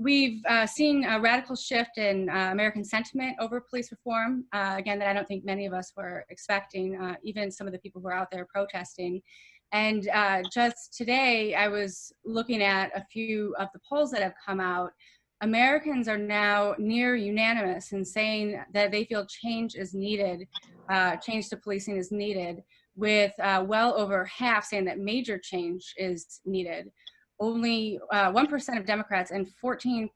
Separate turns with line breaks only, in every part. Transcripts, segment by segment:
we've seen a radical shift in American sentiment over police reform, again, that I don't think many of us were expecting, even some of the people who are out there protesting. And just today, I was looking at a few of the polls that have come out. Americans are now near unanimous in saying that they feel change is needed, change to policing is needed, with well over half saying that major change is needed. Only 1% of Democrats and 14%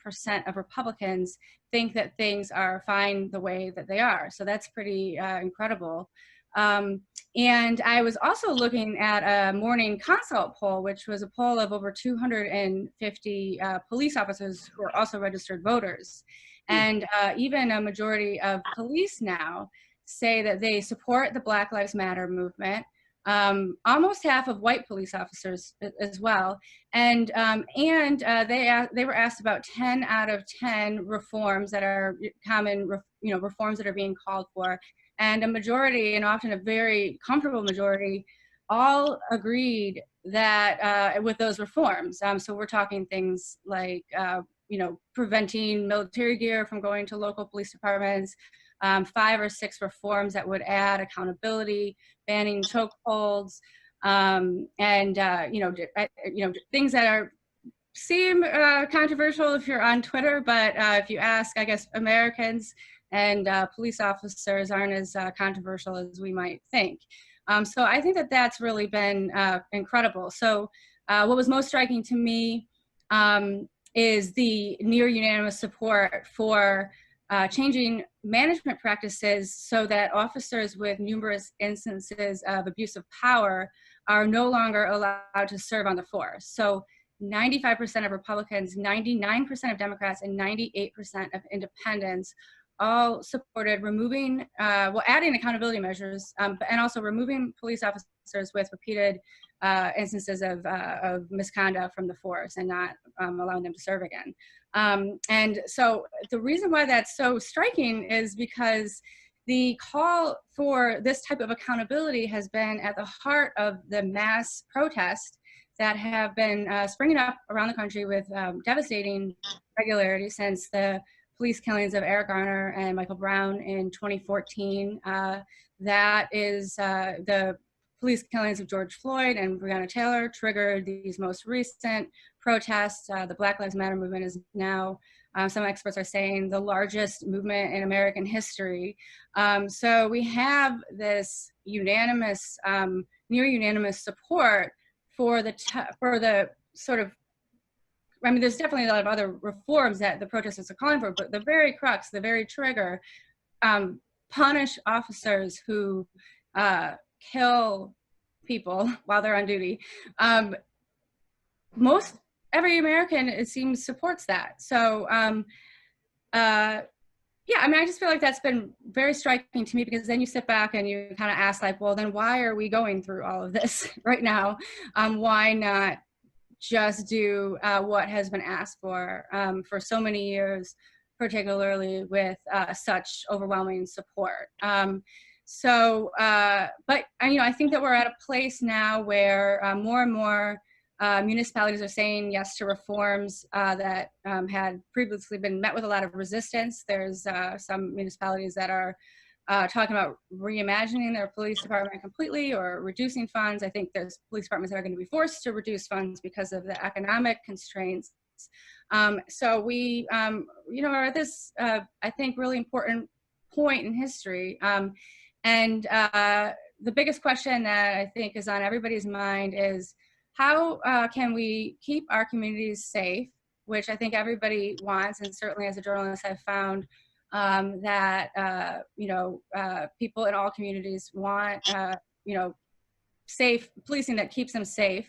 of Republicans think that things are fine the way that they are. So that's pretty incredible. And I was also looking at a morning consult poll, which was a poll of over 250 police officers who are also registered voters. And even a majority of police now say that they support the Black Lives Matter movement. Almost half of white police officers as well. And they were asked about 10 out of 10 reforms that are common, reforms that are being called for. And a majority, and often a very comfortable majority, all agreed that with those reforms. So we're talking things like, preventing military gear from going to local police departments, 5 or 6 reforms that would add accountability, banning chokeholds, things that seem controversial if you're on Twitter, but if you ask, I guess, Americans and police officers aren't as controversial as we might think. So I think that that's really been incredible. So what was most striking to me is the near unanimous support for changing management practices so that officers with numerous instances of abuse of power are no longer allowed to serve on the force. So 95% of Republicans, 99% of Democrats, and 98% of independents all supported removing, adding accountability measures, and also removing police officers with repeated instances of misconduct from the force and not allowing them to serve again. And so the reason why that's so striking is because the call for this type of accountability has been at the heart of the mass protests that have been springing up around the country with devastating regularity since the police killings of Eric Garner and Michael Brown in 2014. That is the police killings of George Floyd and Breonna Taylor triggered these most recent protests. The Black Lives Matter movement is now, some experts are saying, the largest movement in American history. So we have this unanimous, near unanimous support for the sort of, I mean, there's definitely a lot of other reforms that the protesters are calling for, but the very crux, the very trigger, punish officers who kill people while they're on duty. Every American, it seems, supports that. So, yeah, I mean, I just feel like that's been very striking to me, because then you sit back and you kind of ask, like, well, then why are we going through all of this right now? Why not just do what has been asked for so many years, particularly with such overwhelming support. But I think that we're at a place now where more and more municipalities are saying yes to reforms that had previously been met with a lot of resistance. There's some municipalities that are talking about reimagining their police department completely or reducing funds. I think there's police departments that are going to be forced to reduce funds because of the economic constraints. So we, are at this, I think, really important point in history. And the biggest question that I think is on everybody's mind is, how can we keep our communities safe, which I think everybody wants, and certainly as a journalist I've found that people in all communities want safe policing that keeps them safe.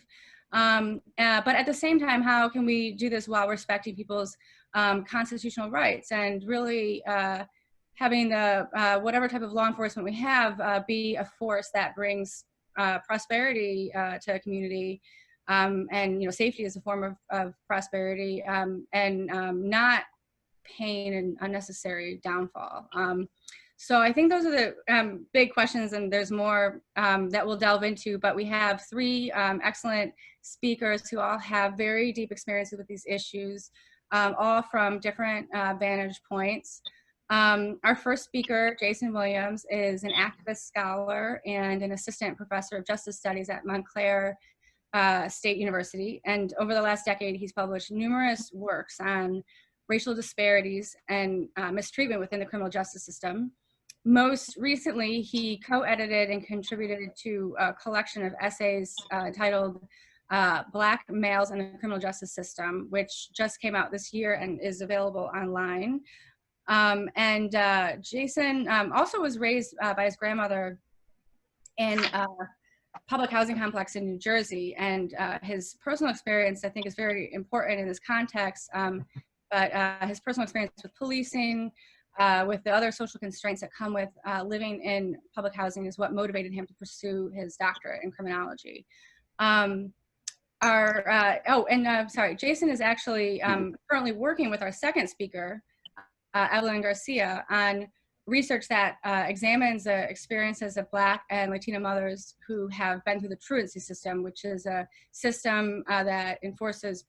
But at the same time, how can we do this while respecting people's constitutional rights and really having the whatever type of law enforcement we have be a force that brings prosperity to a community, and safety is a form of prosperity, and not pain and unnecessary downfall. So I think those are the big questions, and there's more that we'll delve into, but we have 3 excellent speakers who all have very deep experiences with these issues. all from different vantage points. Our first speaker, Jason Williams, is an activist scholar and an assistant professor of justice studies at Montclair State University. And over the last decade, he's published numerous works on racial disparities and mistreatment within the criminal justice system. Most recently, he co-edited and contributed to a collection of essays titled Black Males in the Criminal Justice System, which just came out this year and is available online. Jason also was raised by his grandmother in a public housing complex in New Jersey, and his personal experience, I think, is very important in this context, but his personal experience with policing, with the other social constraints that come with living in public housing is what motivated him to pursue his doctorate in criminology. Jason is actually currently working with our second speaker, Evelyn Garcia, on research that examines the experiences of Black and Latino mothers who have been through the truancy system, which is a system that enforces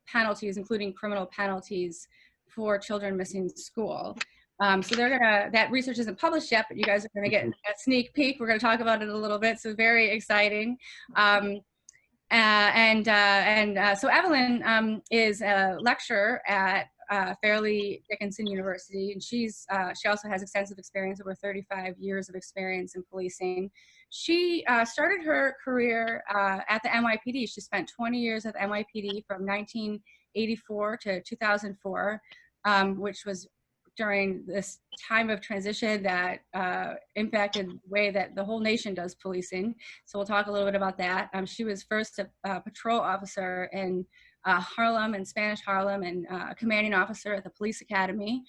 penalties, including criminal penalties, for children missing school. So that research isn't published yet, but you guys are gonna get a sneak peek. We're gonna talk about it a little bit, so very exciting. So Evelyn is a lecturer at Fairleigh Dickinson University, and she also has extensive experience, over 35 years of experience in policing. She started her career at the NYPD. She spent 20 years at the NYPD from 1984 to 2004, which was during this time of transition that impacted the way that the whole nation does policing. So we'll talk a little bit about that. She was first a patrol officer in Harlem and Spanish Harlem, and a commanding officer at the police academy.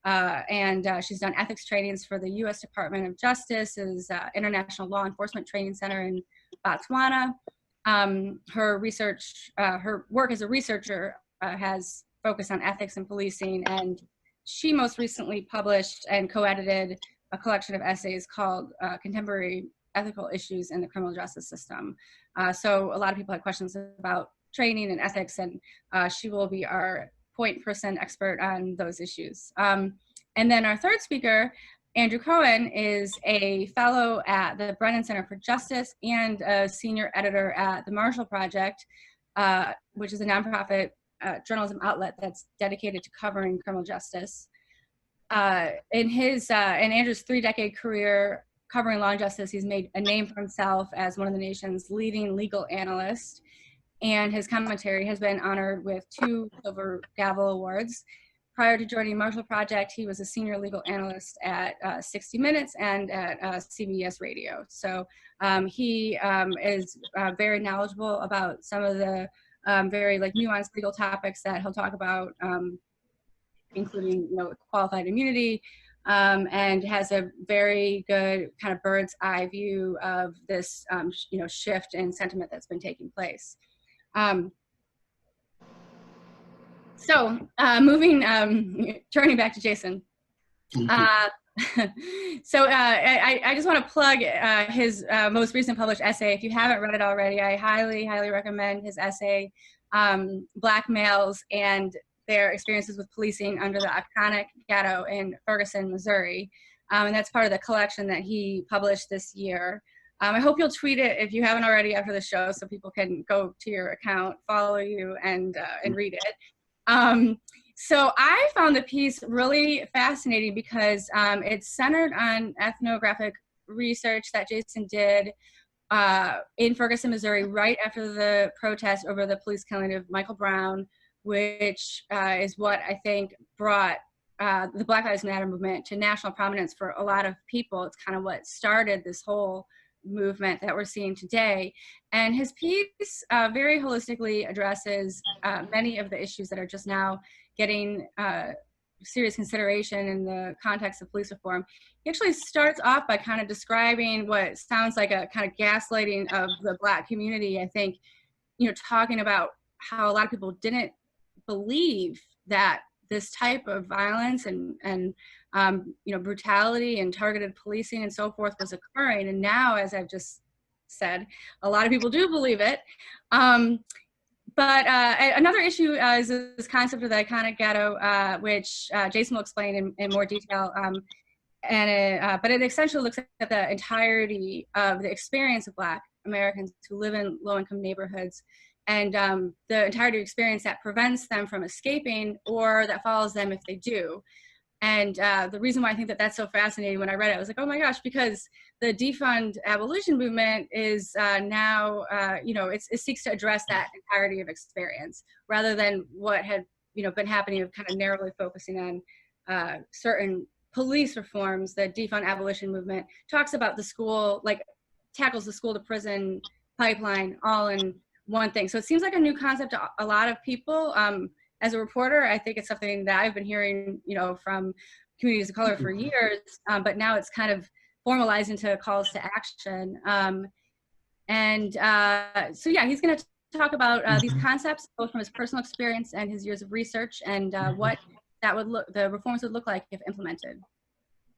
She's done ethics trainings for the U.S. Department of Justice's International Law Enforcement Training Center in Botswana. Her work as a researcher has focused on ethics and policing, and she most recently published and co-edited a collection of essays called Contemporary Ethical Issues in the Criminal Justice System. So a lot of people had questions about training and ethics, and she will be our point person expert on those issues. And then our third speaker, Andrew Cohen, is a fellow at the Brennan Center for Justice and a senior editor at the Marshall Project, which is a nonprofit journalism outlet that's dedicated to covering criminal justice. In Andrew's 3-decade career covering law and justice, he's made a name for himself as one of the nation's leading legal analysts, and his commentary has been honored with 2 Silver Gavel Awards. Prior to joining Marshall Project, he was a senior legal analyst at 60 Minutes and at CBS Radio. So he is very knowledgeable about some of the very nuanced legal topics that he'll talk about, including qualified immunity, and has a very good kind of bird's eye view of this shift in sentiment that's been taking place. Turning back to Jason. I just want to plug his most recent published essay. If you haven't read it already, I highly, highly recommend his essay, Black Males and Their Experiences with Policing Under the Iconic Ghetto in Ferguson, Missouri. And that's part of the collection that he published this year. I hope you'll tweet it if you haven't already after the show, so people can go to your account, follow you, and read it. So I found the piece really fascinating because it's centered on ethnographic research that Jason did in Ferguson, Missouri, right after the protest over the police killing of Michael Brown, which is what I think brought the Black Lives Matter movement to national prominence for a lot of people. It's kind of what started this whole movement that we're seeing today. And his piece very holistically addresses many of the issues that are just now getting serious consideration in the context of police reform. He actually starts off by kind of describing what sounds like a kind of gaslighting of the Black community. I think, talking about how a lot of people didn't believe that this type of violence and brutality and targeted policing and so forth was occurring. And now, as I've just said, a lot of people do believe it. But another issue is this concept of the iconic ghetto, which Jason will explain in more detail. But it essentially looks at the entirety of the experience of Black Americans who live in low-income neighborhoods, and the entirety of experience that prevents them from escaping or that follows them if they do. And the reason why I think that that's so fascinating, when I read it, I was like, oh my gosh, because the defund abolition movement is now, it seeks to address that entirety of experience rather than what had, been happening of kind of narrowly focusing on certain police reforms. The defund abolition movement talks about the school, like tackles the school to prison pipeline all in one thing. So it seems like a new concept to a lot of people. As a reporter, I think it's something that I've been hearing, from communities of color for years, but now it's kind of formalized into calls to action. So yeah, he's going to talk about these concepts, both from his personal experience and his years of research, and what the reforms would look like if implemented.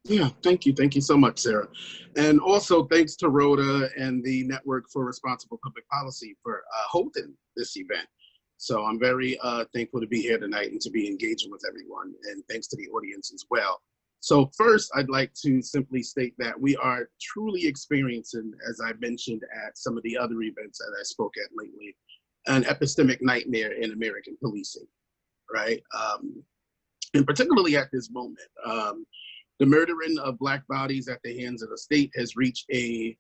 Yeah, thank you. Thank you so much, Sarah. And also thanks to Rhoda and the Network for Responsible Public Policy for holding this event. So I'm very thankful to be here tonight and to be engaging with everyone, and thanks to the audience as well. So first, I'd like to simply state that we are truly experiencing, as I mentioned at some of the other events that I spoke at lately, an epistemic nightmare in American policing, right? And particularly at this moment, the murdering of Black bodies at the hands of the state has reached a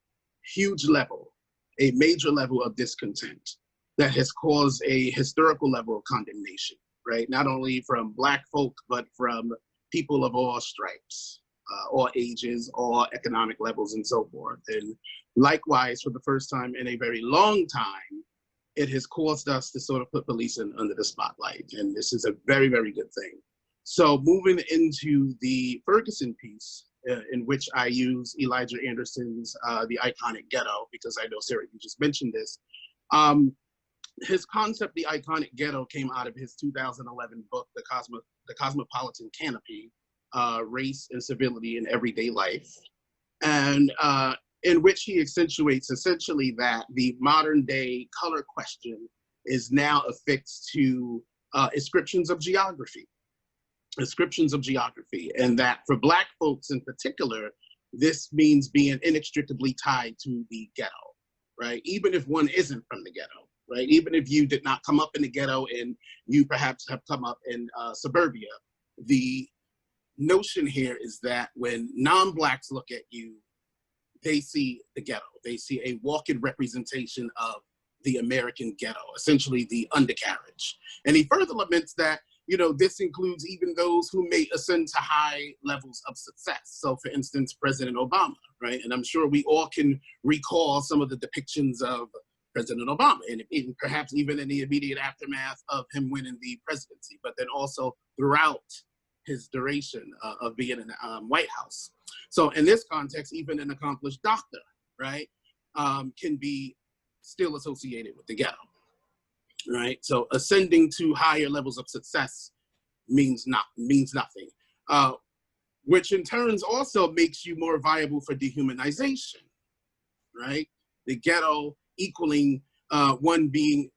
huge level, a major level of discontent that has caused a historical level of condemnation, right? Not only from Black folk, but from people of all stripes, all ages, all economic levels, and so forth. And likewise, for the first time in a very long time, it has caused us to sort of put policing under the spotlight. And this is a very, very good thing. So moving into the Ferguson piece, in which I use Elijah Anderson's The Iconic Ghetto, because I know, Sarah, you just mentioned this. His concept, The Iconic Ghetto, came out of his 2011 book, The Cosmopolitan Canopy, Race and Civility in Everyday Life, and in which he accentuates essentially that the modern day color question is now affixed to ascriptions of geography, and that for Black folks in particular, this means being inextricably tied to the ghetto, right? Even if one isn't from the ghetto. Right? Even if you did not come up in the ghetto and you perhaps have come up in suburbia, the notion here is that when non-Blacks look at you, they see the ghetto. They see a walking representation of the American ghetto, essentially the undercarriage. And he further laments that, this includes even those who may ascend to high levels of success. So for instance, President Obama, right? And I'm sure we all can recall some of the depictions of President Obama, and perhaps even in the immediate aftermath of him winning the presidency, but then also throughout his duration of being in the White House. So in this context, even an accomplished doctor, right, can be still associated with the ghetto, right? So ascending to higher levels of success means nothing, which in turn also makes you more viable for dehumanization, right? The ghetto equaling one being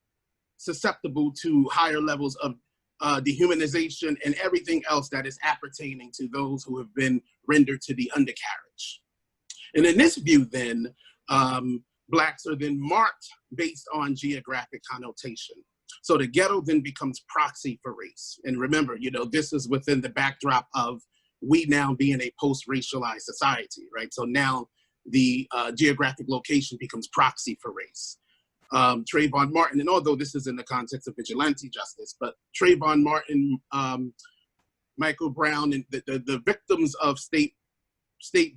susceptible to higher levels of dehumanization and everything else that is appertaining to those who have been rendered to the undercarriage. And in this view then, Blacks are then marked based on geographic connotation. So the ghetto then becomes proxy for race. And remember, this is within the backdrop of we now being a post-racialized society, right? So now the geographic location becomes proxy for race. Trayvon Martin, and although this is in the context of vigilante justice, but Trayvon Martin, Michael Brown, and the victims of state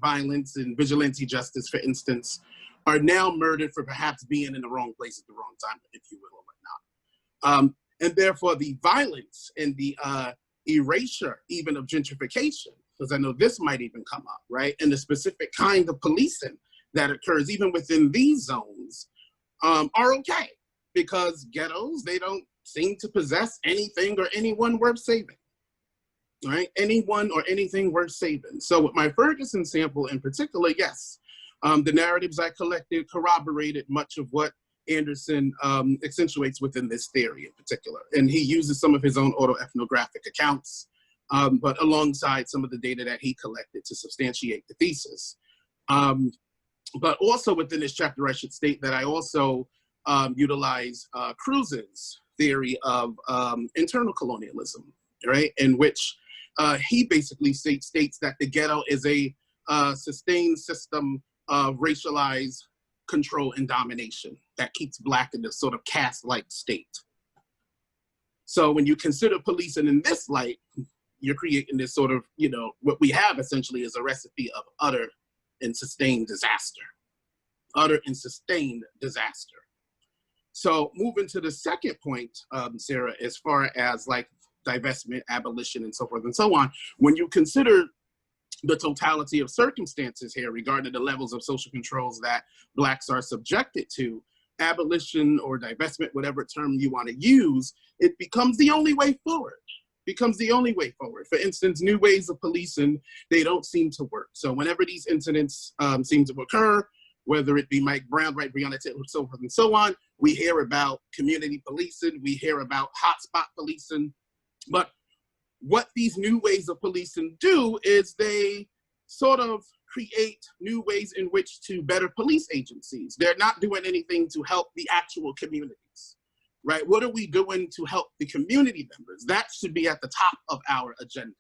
violence and vigilante justice, for instance, are now murdered for perhaps being in the wrong place at the wrong time, if you will, or whatnot. And therefore the violence and the erasure even of gentrification, because I know this might even come up, right? And the specific kind of policing that occurs even within these zones are okay, because ghettos, they don't seem to possess anything or anyone worth saving, right? Anyone or anything worth saving. So with my Ferguson sample in particular, yes, the narratives I collected corroborated much of what Anderson accentuates within this theory in particular. And he uses some of his own autoethnographic accounts, but alongside some of the data that he collected to substantiate the thesis. But also within this chapter, I should state that I also utilize Cruz's theory of internal colonialism, right? In which he basically states that the ghetto is a sustained system of racialized control and domination that keeps Black in this sort of caste-like state. So when you consider policing in this light, you're creating this sort of, you know, what we have essentially is a recipe of utter and sustained disaster. Utter and sustained disaster. So moving to the second point, Sarah, as far as like divestment, abolition, and so forth and so on, when you consider the totality of circumstances here regarding the levels of social controls that Blacks are subjected to, abolition or divestment, whatever term you want to use, it becomes the only way forward. Becomes the only way forward. For instance, new ways of policing, they don't seem to work. So whenever these incidents seem to occur, whether it be Mike Brown, right, Breonna Taylor, so forth and so on, we hear about community policing, we hear about hotspot policing, but what these new ways of policing do is they sort of create new ways in which to better police agencies. They're not doing anything to help the actual communities, right? What are we doing to help the community members? That should be at the top of our agenda.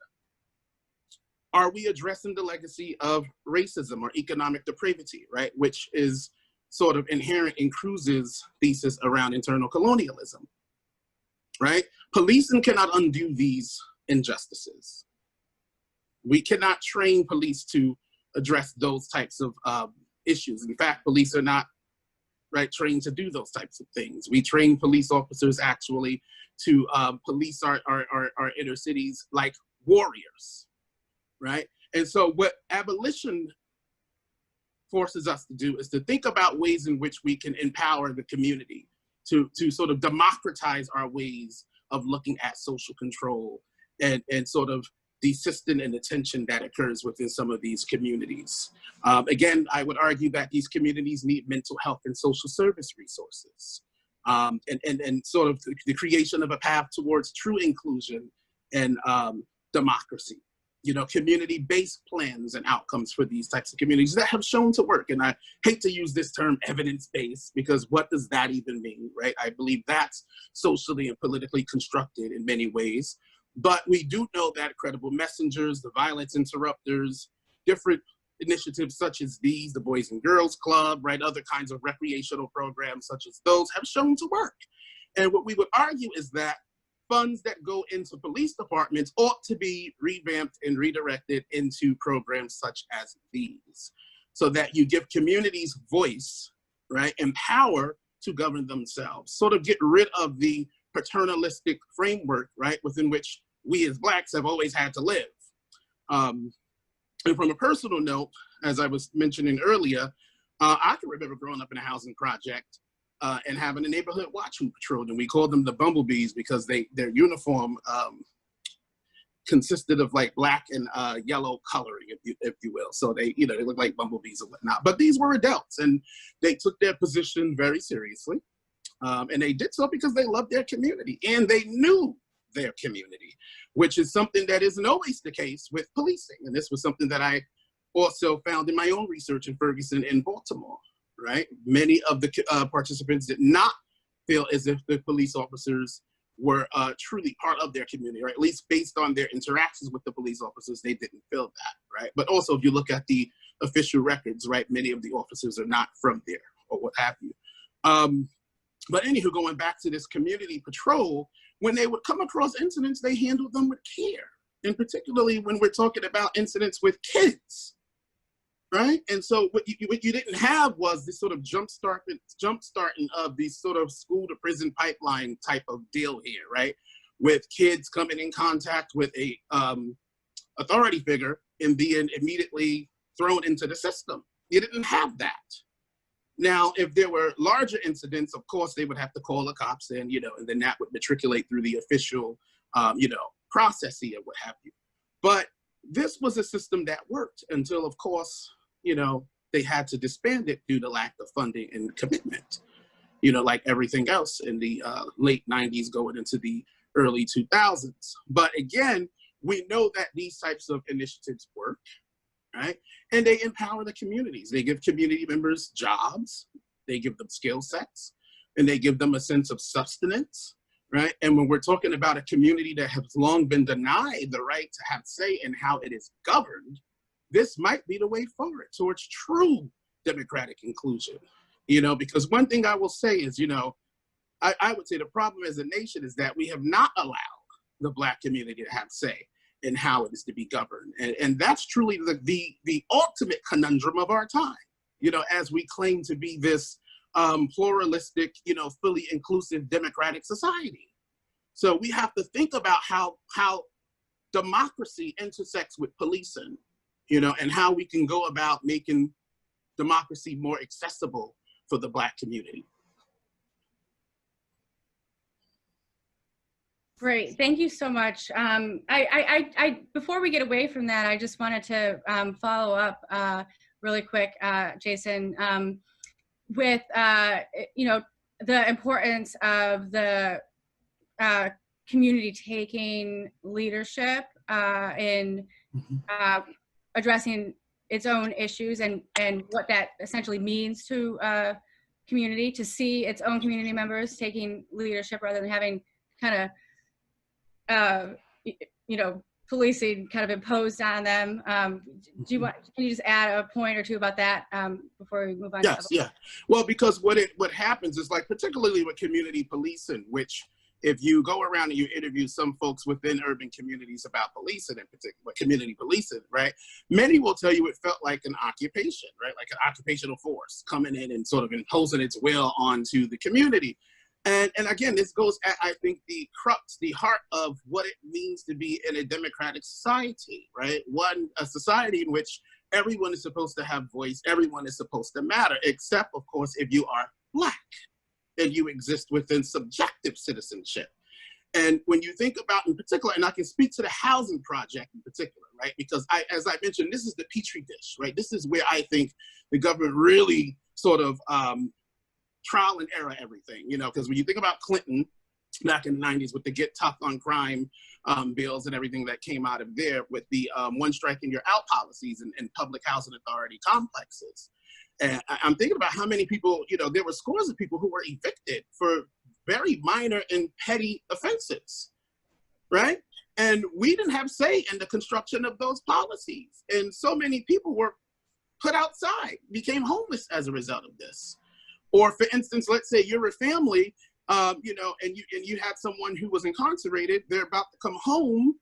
Are we addressing the legacy of racism or economic depravity, right? Which is sort of inherent in Cruz's thesis around internal colonialism, right? Policing cannot undo these injustices. We cannot train police to address those types of issues. In fact, police are not trained to do those types of things. We train police officers actually to police our inner cities like warriors, right? And so what abolition forces us to do is to think about ways in which we can empower the community to sort of democratize our ways of looking at social control and sort of the system and the tension that occurs within some of these communities. Again, I would argue that these communities need mental health and social service resources, and sort of the creation of a path towards true inclusion and democracy. You know, community-based plans and outcomes for these types of communities that have shown to work. And I hate to use this term evidence-based, because what does that even mean, right? I believe that's socially and politically constructed in many ways. But we do know that credible messengers, the violence interrupters, different initiatives such as these, the Boys and Girls Club, right, other kinds of recreational programs such as those have shown to work. And what we would argue is that funds that go into police departments ought to be revamped and redirected into programs such as these, so that you give communities voice, right, and power to govern themselves, sort of get rid of the paternalistic framework, right, within which we as Blacks have always had to live. And from a personal note, as I was mentioning earlier, I can remember growing up in a housing project and having a neighborhood watch who patrolled, and we called them the bumblebees because their uniform consisted of like black and yellow coloring, if you will. So they look like bumblebees and whatnot. But these were adults, and they took their position very seriously. And they did so because they loved their community and they knew their community, which is something that isn't always the case with policing. And this was something that I also found in my own research in Ferguson and Baltimore, right? Many of the participants did not feel as if the police officers were truly part of their community, or at least based on their interactions with the police officers, they didn't feel that, right? But also if you look at the official records, right, many of the officers are not from there or what have you. But anywho, going back to this community patrol, when they would come across incidents, they handled them with care. And particularly when we're talking about incidents with kids, right? And so what you didn't have was this sort of jump-starting of these sort of school to prison pipeline type of deal here, right? With kids coming in contact with a authority figure and being immediately thrown into the system. You didn't have that. Now, if there were larger incidents, of course, they would have to call the cops in, and then that would matriculate through the official, processing and what have you. But this was a system that worked until, of course, they had to disband it due to lack of funding and commitment. you know, like everything else in the late 90s going into the early 2000s. But again, we know that these types of initiatives work, right? And they empower the communities. They give community members jobs, they give them skill sets, and they give them a sense of sustenance, right? And when we're talking about a community that has long been denied the right to have say in how it is governed, this might be the way forward towards true democratic inclusion. You know, because one thing I will say is, you know, I would say the problem as a nation is that we have not allowed the Black community to have say in how it is to be governed. And that's truly the ultimate conundrum of our time, you know, as we claim to be this pluralistic, you know, fully inclusive democratic society. So we have to think about how democracy intersects with policing, you know, and how we can go about making democracy more accessible for the Black community.
Great, thank you so much. Before we get away from that, I just wanted to follow up really quick, Jason, with you know, the importance of the community taking leadership in addressing its own issues and what that essentially means to community, to see its own community members taking leadership rather than having kind of, you know, policing kind of imposed on them. Can you just add a point or two about that before we move on?
Yes, yeah. Well, because what happens is, like, particularly with community policing, which if you go around and you interview some folks within urban communities about policing, in particular community policing, right, many will tell you it felt like an occupation, right, like an occupational force coming in and sort of imposing its will onto the community. And again, this goes at, I think, the crux, the heart of what it means to be in a democratic society, right? A society in which everyone is supposed to have voice, everyone is supposed to matter, except, of course, if you are Black and you exist within subjective citizenship. And when you think about, in particular, and I can speak to the housing project in particular, right? Because as I mentioned, this is the petri dish, right? This is where I think the government really sort of trial and error everything, you know, because when you think about Clinton back in the 90s with the Get Tough on Crime bills and everything that came out of there with the one strike and you're out policies and public housing authority complexes. And I'm thinking about how many people, you know, there were scores of people who were evicted for very minor and petty offenses, right? And we didn't have say in the construction of those policies. And so many people were put outside, became homeless as a result of this. Or for instance, let's say you're a family, you know, and you had someone who was incarcerated, they're about to come home,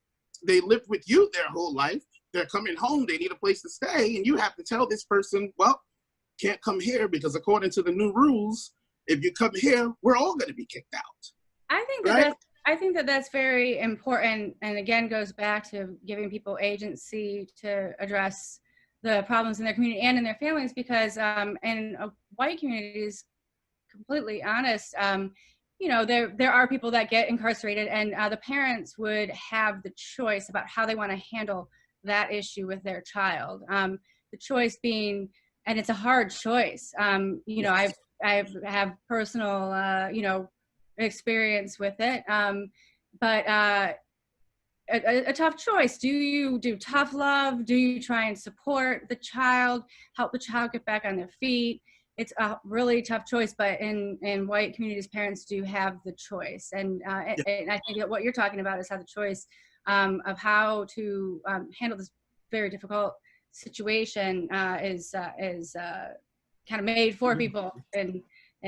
they lived with you their whole life, they're coming home, they need a place to stay, and you have to tell this person, well, can't come here because according to the new rules, if you come here, we're all going to be kicked out.
I think that that's very important, and again goes back to giving people agency to address the problems in their community and in their families, because in a white communities, completely honest, you know, there are people that get incarcerated, and the parents would have the choice about how they want to handle that issue with their child. The choice being, and it's a hard choice. You know, I have personal, you know, experience with it, but a tough choice. Do you do tough love? Do you try and support the child, help the child get back on their feet? It's a really tough choice, but in white communities, parents do have the choice. And I think that what you're talking about is how the choice of how to handle this very difficult situation is kind of made for people in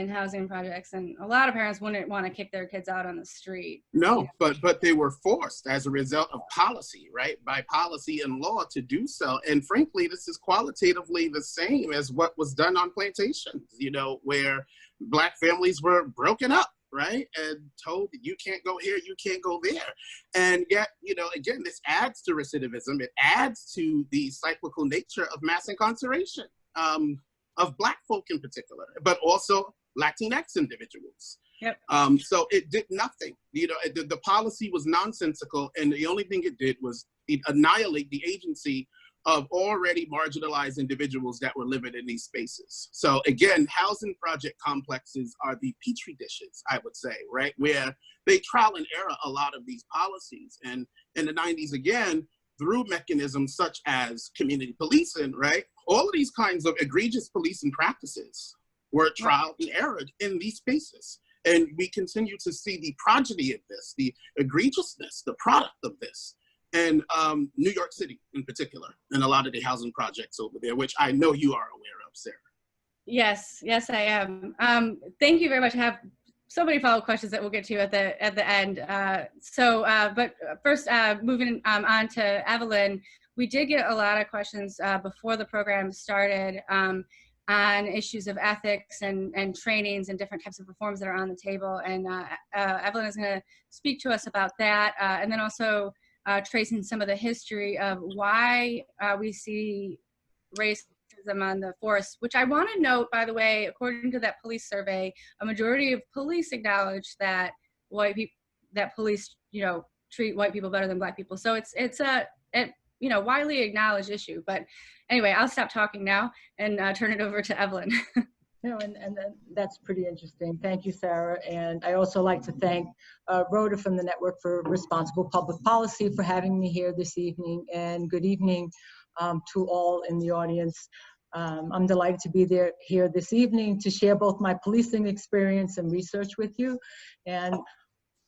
housing projects, and a lot of parents wouldn't want to kick their kids out on the street.
No, but they were forced as a result of policy, right? By policy and law to do so. And frankly, this is qualitatively the same as what was done on plantations, you know, where Black families were broken up, right? And told that you can't go here, you can't go there. And yet, you know, again, this adds to recidivism. It adds to the cyclical nature of mass incarceration of Black folk in particular, but also Latinx individuals.
Yep.
So it did nothing. You know, the policy was nonsensical, and the only thing it did was it annihilate the agency of already marginalized individuals that were living in these spaces. So again, housing project complexes are the petri dishes, I would say, right? Where they trial and error a lot of these policies. And in the 90s, again, through mechanisms such as community policing, right? All of these kinds of egregious policing practices were trialed and errored in these spaces. And we continue to see the progeny of this, the egregiousness, the product of this, in New York City in particular, and a lot of the housing projects over there, which I know you are aware of, Sarah.
Yes, yes, I am. Thank you very much. I have so many follow-up questions that we'll get to at the end. But first, moving on to Evelyn, we did get a lot of questions before the program started on issues of ethics and trainings and different types of reforms that are on the table. And Evelyn is going to speak to us about that, and then also tracing some of the history of why we see racism on the force, which I want to note, by the way, according to that police survey, a majority of police acknowledge that police, treat white people better than black people. So it's a widely acknowledged issue. But anyway, I'll stop talking now and turn it over to Evelyn.
And that's pretty interesting. Thank you, Sarah. And I also like to thank Rhoda from the Network for Responsible Public Policy for having me here this evening. And good evening to all in the audience. I'm delighted to be here this evening to share both my policing experience and research with you. And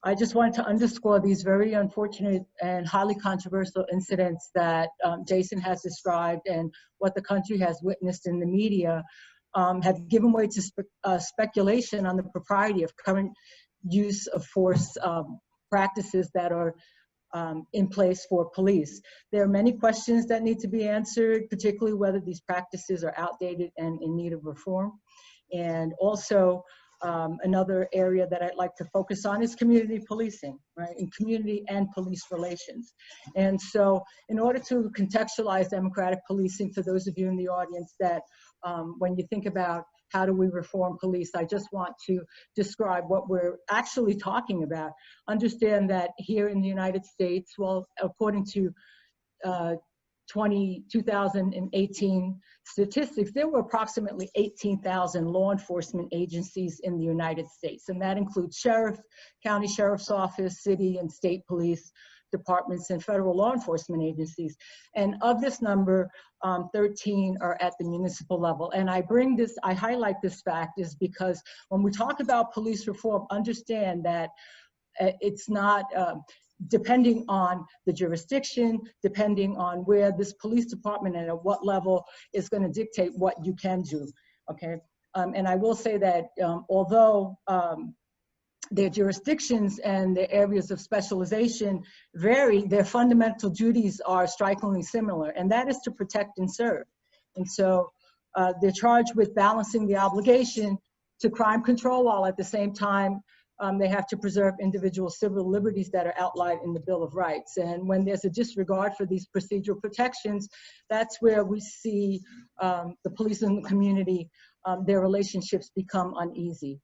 I just wanted to underscore these very unfortunate and highly controversial incidents that Jason has described and what the country has witnessed in the media have given way to speculation on the propriety of current use of force practices that are in place for police. There are many questions that need to be answered, particularly whether these practices are outdated and in need of reform. And also, another area that I'd like to focus on is community policing, right? And community and police relations. And so in order to contextualize democratic policing for those of you in the audience that when you think about how do we reform police, I just want to describe what we're actually talking about. Understand that here in the United States, well, according to 2018 statistics, there were approximately 18,000 law enforcement agencies in the United States. And that includes sheriff, county sheriff's office, city and state police departments, and federal law enforcement agencies. And of this number, 13 are at the municipal level. And I highlight this fact is because when we talk about police reform, understand that it's not, depending on the jurisdiction, depending on where this police department and at what level is going to dictate what you can do, okay? And I will say that although their jurisdictions and their areas of specialization vary, their fundamental duties are strikingly similar, and that is to protect and serve. And so they're charged with balancing the obligation to crime control while at the same time they have to preserve individual civil liberties that are outlined in the Bill of Rights. And when there's a disregard for these procedural protections, that's where we see the police and the community, their relationships become uneasy.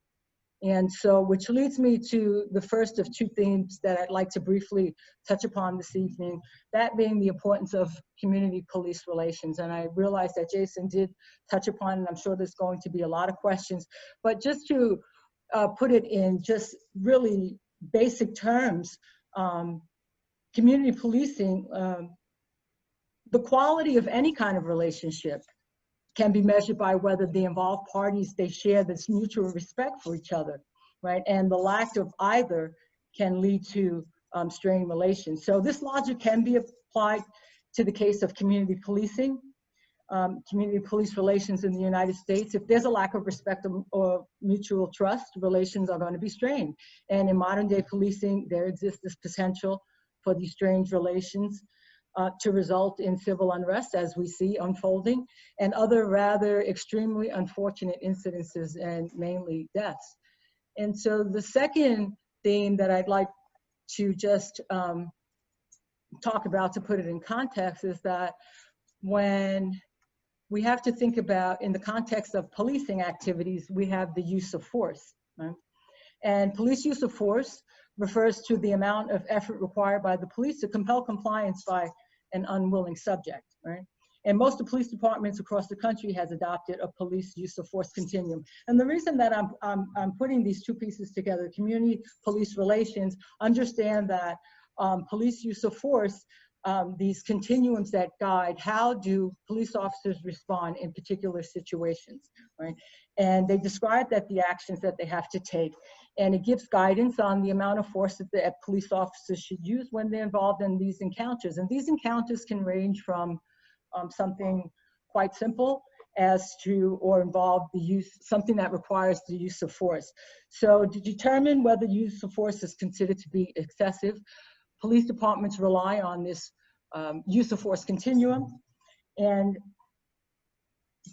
And so, which leads me to the first of two themes that I'd like to briefly touch upon this evening, that being the importance of community police relations. And I realize that Jason did touch upon, and I'm sure there's going to be a lot of questions, but just to put it in just really basic terms, community policing, the quality of any kind of relationship can be measured by whether the involved parties, they share this mutual respect for each other, right? And the lack of either can lead to strained relations. So this logic can be applied to the case of community policing, community police relations in the United States. If there's a lack of respect or mutual trust, relations are going to be strained. And in modern day policing, there exists this potential for these strained relations to result in civil unrest, as we see unfolding, and other rather extremely unfortunate incidences, and mainly deaths. And so the second theme that I'd like to just talk about, to put it in context, is that when we have to think about, in the context of policing activities, we have the use of force, right? And police use of force refers to the amount of effort required by the police to compel compliance by an unwilling subject, right? And most of the police departments across the country has adopted a police use of force continuum. And the reason that I'm putting these two pieces together, community police relations, understand that police use of force, these continuums that guide how do police officers respond in particular situations, right? And they describe that the actions that they have to take, and it gives guidance on the amount of force that the police officers should use when they're involved in these encounters. And these encounters can range from something quite simple as to, or involve the use, something that requires the use of force. So to determine whether use of force is considered to be excessive, police departments rely on this use of force continuum. And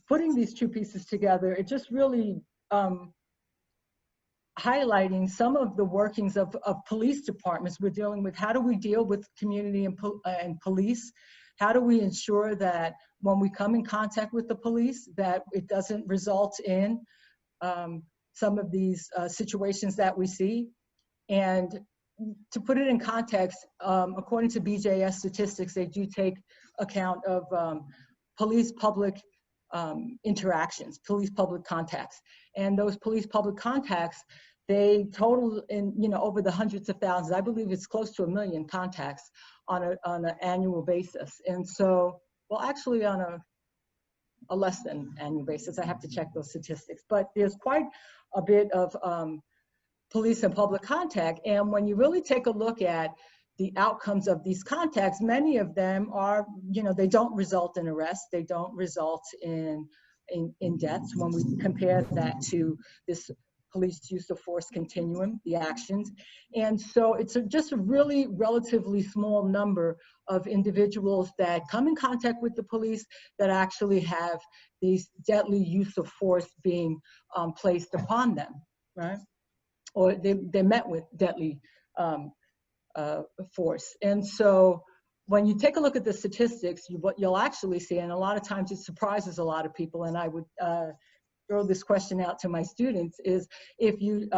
putting these two pieces together, it just really highlighting some of the workings of police departments. We're dealing with how do we deal with community and police? How do we ensure that when we come in contact with the police, that it doesn't result in some of these situations that we see? And to put it in context, according to BJS statistics, they do take account of police-public interactions, police-public contacts. And those police-public contacts, they total in, over the hundreds of thousands. I believe it's close to 1 million contacts on an annual basis. And so, well, actually on a less than annual basis. I have to check those statistics. But there's quite a bit of police and public contact. And when you really take a look at the outcomes of these contacts, many of them are, they don't result in arrest. They don't result in deaths when we compare that to this police use of force continuum, the actions. And so it's just a really relatively small number of individuals that come in contact with the police that actually have these deadly use of force being placed upon them, right? Or they're met with deadly force. And so when you take a look at the statistics, what you'll actually see, and a lot of times it surprises a lot of people, and I would throw this question out to my students, is if you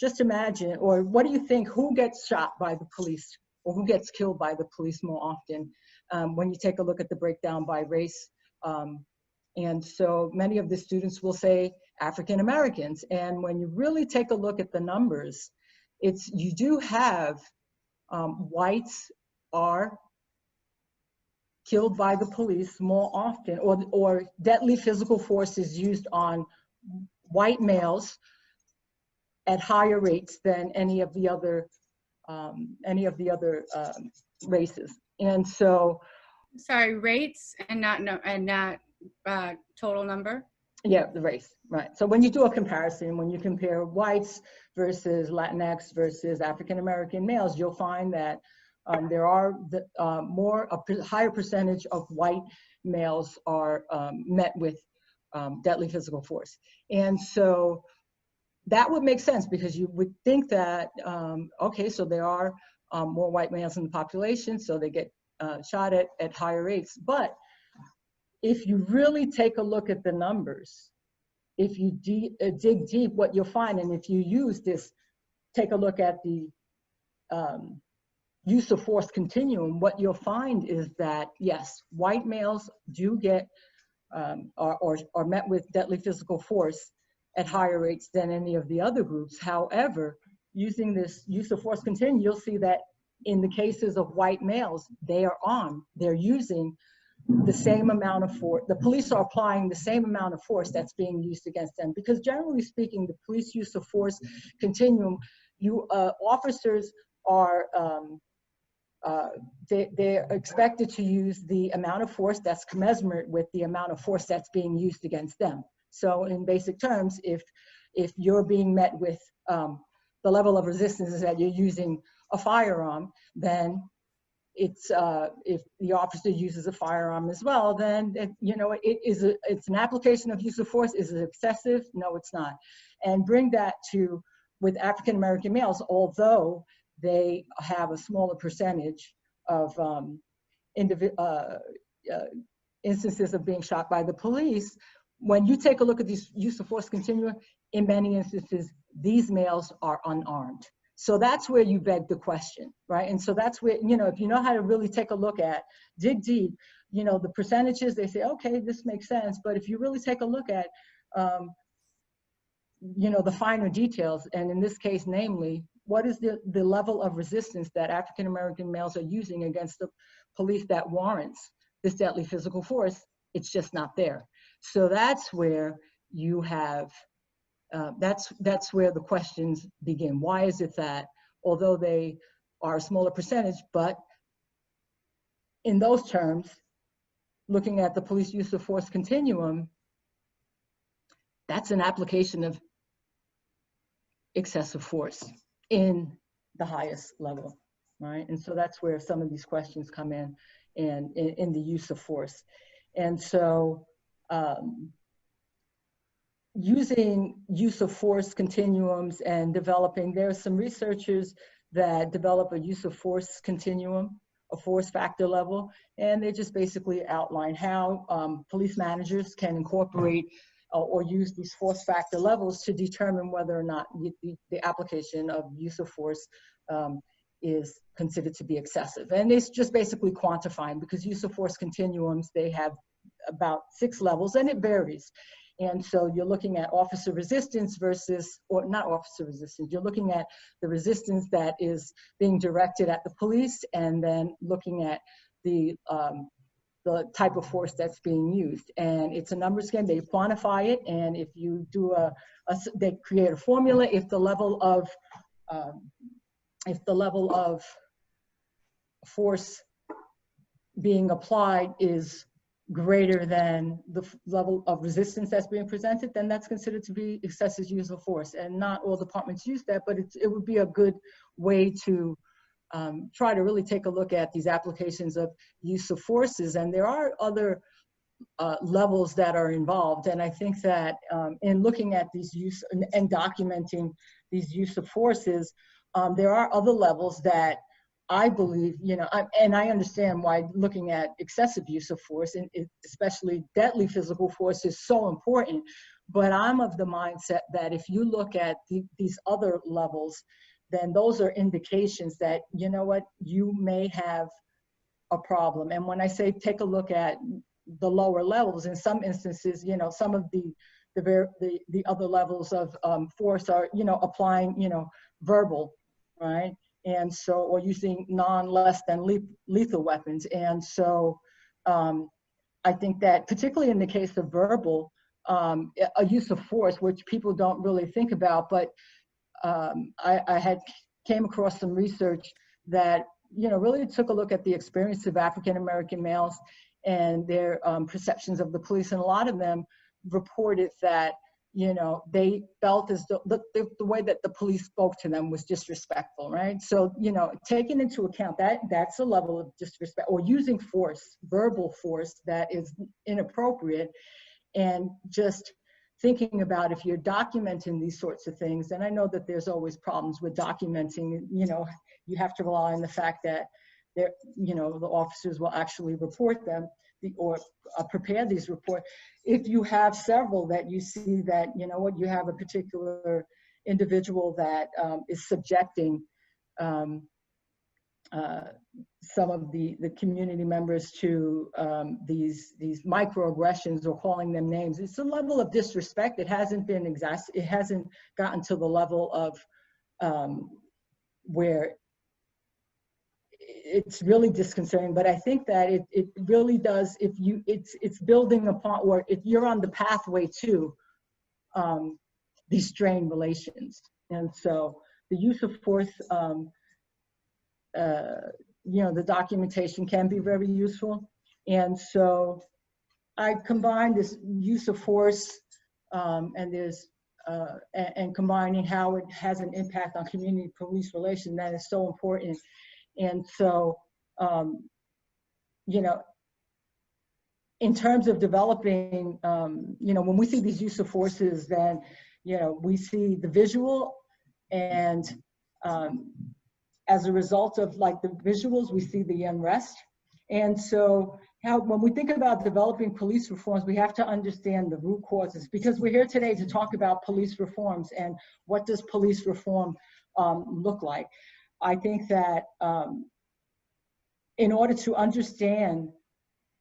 just imagine, or what do you think, who gets shot by the police or who gets killed by the police more often when you take a look at the breakdown by race? And so many of the students will say African Americans. And when you really take a look at the numbers, you do have whites are killed by the police more often, or deadly physical force is used on white males at higher rates than any of the other races. And so,
sorry, rates and not total number.
Yeah, the race, right. So when you do a comparison, when you compare whites versus Latinx versus African American males, you'll find that there are a higher percentage of white males are met with deadly physical force. And so that would make sense, because you would think that, okay, so there are more white males in the population, so they get shot at higher rates. But if you really take a look at the numbers, if you dig deep, what you'll find, and if you use this, take a look at the use of force continuum, what you'll find is that, yes, white males do get are met with deadly physical force at higher rates than any of the other groups. However, using this use of force continuum, you'll see that in the cases of white males, they are armed. They're using the same amount of force. The police are applying the same amount of force that's being used against them, because generally speaking, the police use of force continuum, officers are they're expected to use the amount of force that's commensurate with the amount of force that's being used against them. So in basic terms, if you're being met with the level of resistance is that you're using a firearm, then it's if the officer uses a firearm as well, then it's an application of use of force. Is it excessive? No, it's not. And bring that to with African American males, although they have a smaller percentage of instances of being shot by the police. When you take a look at these use of force continuum, in many instances, these males are unarmed. So that's where you beg the question, right? And so that's where, if you know how to really take a look at, dig deep, you know, the percentages, they say, okay, this makes sense. But if you really take a look at, you know, the finer details, and in this case, namely, what is the level of resistance that African-American males are using against the police that warrants this deadly physical force? It's just not there. So that's where you have, that's where the questions begin. Why is it that, although they are a smaller percentage, but in those terms, looking at the police use of force continuum, that's an application of excessive force in the highest level, right? And so that's where some of these questions come in, and in the use of force. And so using use of force continuums and developing, there are some researchers that develop a use of force continuum, a force factor level, and they just basically outline how police managers can incorporate or use these force factor levels to determine whether or not the application of use of force is considered to be excessive. And it's just basically quantifying, because use of force continuums, they have about 6 levels, and it varies. And so you're looking at officer resistance versus, or not officer resistance, you're looking at the resistance that is being directed at the police, and then looking at the type of force that's being used. And it's a numbers game, they quantify it, and if you do they create a formula, if the level of force being applied is greater than the level of resistance that's being presented, then that's considered to be excessive use of force. And not all departments use that, but it would be a good way to try to really take a look at these applications of use of forces. And there are other levels that are involved. And I think that in looking at these use and documenting these use of forces, there are other levels that I believe, you know, and I understand why looking at excessive use of force, and especially deadly physical force, is so important. But I'm of the mindset that if you look at these other levels, then those are indications that, you know what, you may have a problem. And when I say take a look at the lower levels, in some instances, you know, some of the other levels of force are, you know, applying, you know, verbal, right? And so, or using less than lethal weapons. And so I think that particularly in the case of verbal, a use of force, which people don't really think about, but I came across some research that, you know, really took a look at the experience of African-American males and their perceptions of the police. And a lot of them reported that, you know, they felt as though the way that the police spoke to them was disrespectful, right? So, you know, taking into account that's a level of disrespect, or using force, verbal force, that is inappropriate. And just thinking about, if you're documenting these sorts of things, and I know that there's always problems with documenting, you know, you have to rely on the fact that there, you know, the officers will actually report them or prepare these reports. If you have several that you see that, you know what, you have a particular individual that is subjecting some of the community members to these microaggressions, or calling them names, it's a level of disrespect. It hasn't gotten to the level of where it's really disconcerting. But I think that it really does, it's building upon, or if you're on the pathway to these strained relations. And so the use of force, you know, the documentation can be very useful. And so I combine this use of force and combining how it has an impact on community police relations, that is so important. And so, you know, in terms of developing, you know, when we see these use of forces, then, you know, we see the visual, and as a result of like the visuals, we see the unrest. And so when we think about developing police reforms, we have to understand the root causes, because we're here today to talk about police reforms and what does police reform look like. I think that in order to understand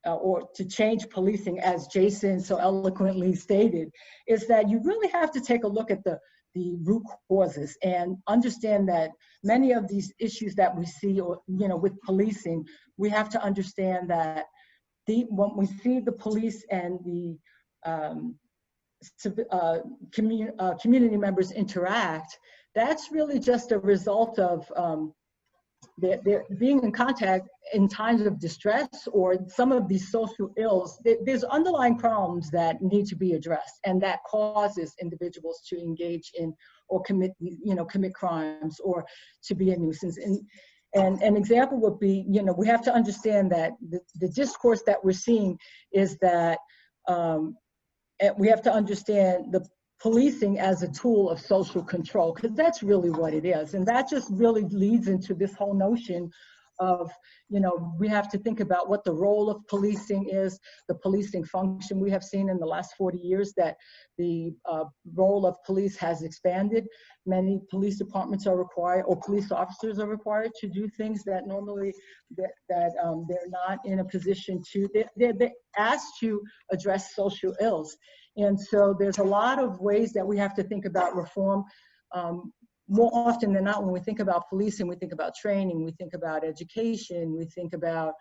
or to change policing, as Jason so eloquently stated, is that you really have to take a look at the root causes and understand that many of these issues that we see, or with policing, we have to understand that when we see the police and the community members interact, that's really just a result of they're being in contact in times of distress or some of these social ills. There's underlying problems that need to be addressed, and that causes individuals to engage in or commit crimes or to be a nuisance. And an example would be, we have to understand that the discourse that we're seeing is that we have to understand the policing as a tool of social control, because that's really what it is. And that just really leads into this whole notion of, we have to think about what the role of policing is, the policing function. We have seen in the last 40 years that the role of police has expanded. Many police departments are required, or police officers are required to do things that normally they're not in a position to. They're asked to address social ills. And so there's a lot of ways that we have to think about reform. More often than not, when we think about policing, we think about training, we think about education, we think about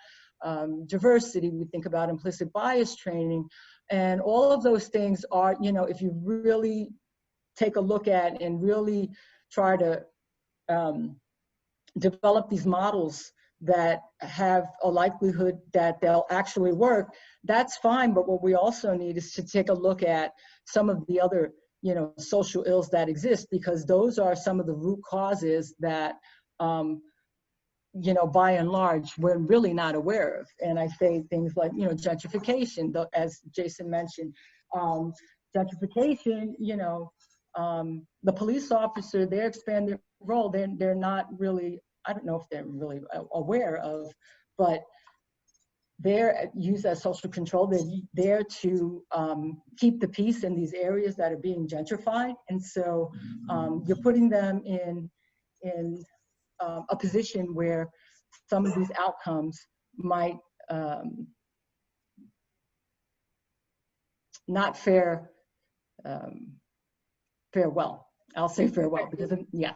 diversity, we think about implicit bias training. And all of those things are, if you really take a look at and really try to develop these models that have a likelihood that they'll actually work, that's fine. But what we also need is to take a look at some of the other social ills that exist, because those are some of the root causes that, by and large, we're really not aware of. And I say things like, gentrification, as Jason mentioned, gentrification, the police officer, their expanded role, they're not really, I don't know if they're really aware of, but they're used as social control. They're there to keep the peace in these areas that are being gentrified. And so you're putting them in a position where some of these outcomes might not fare well. I'll say farewell, because, yeah.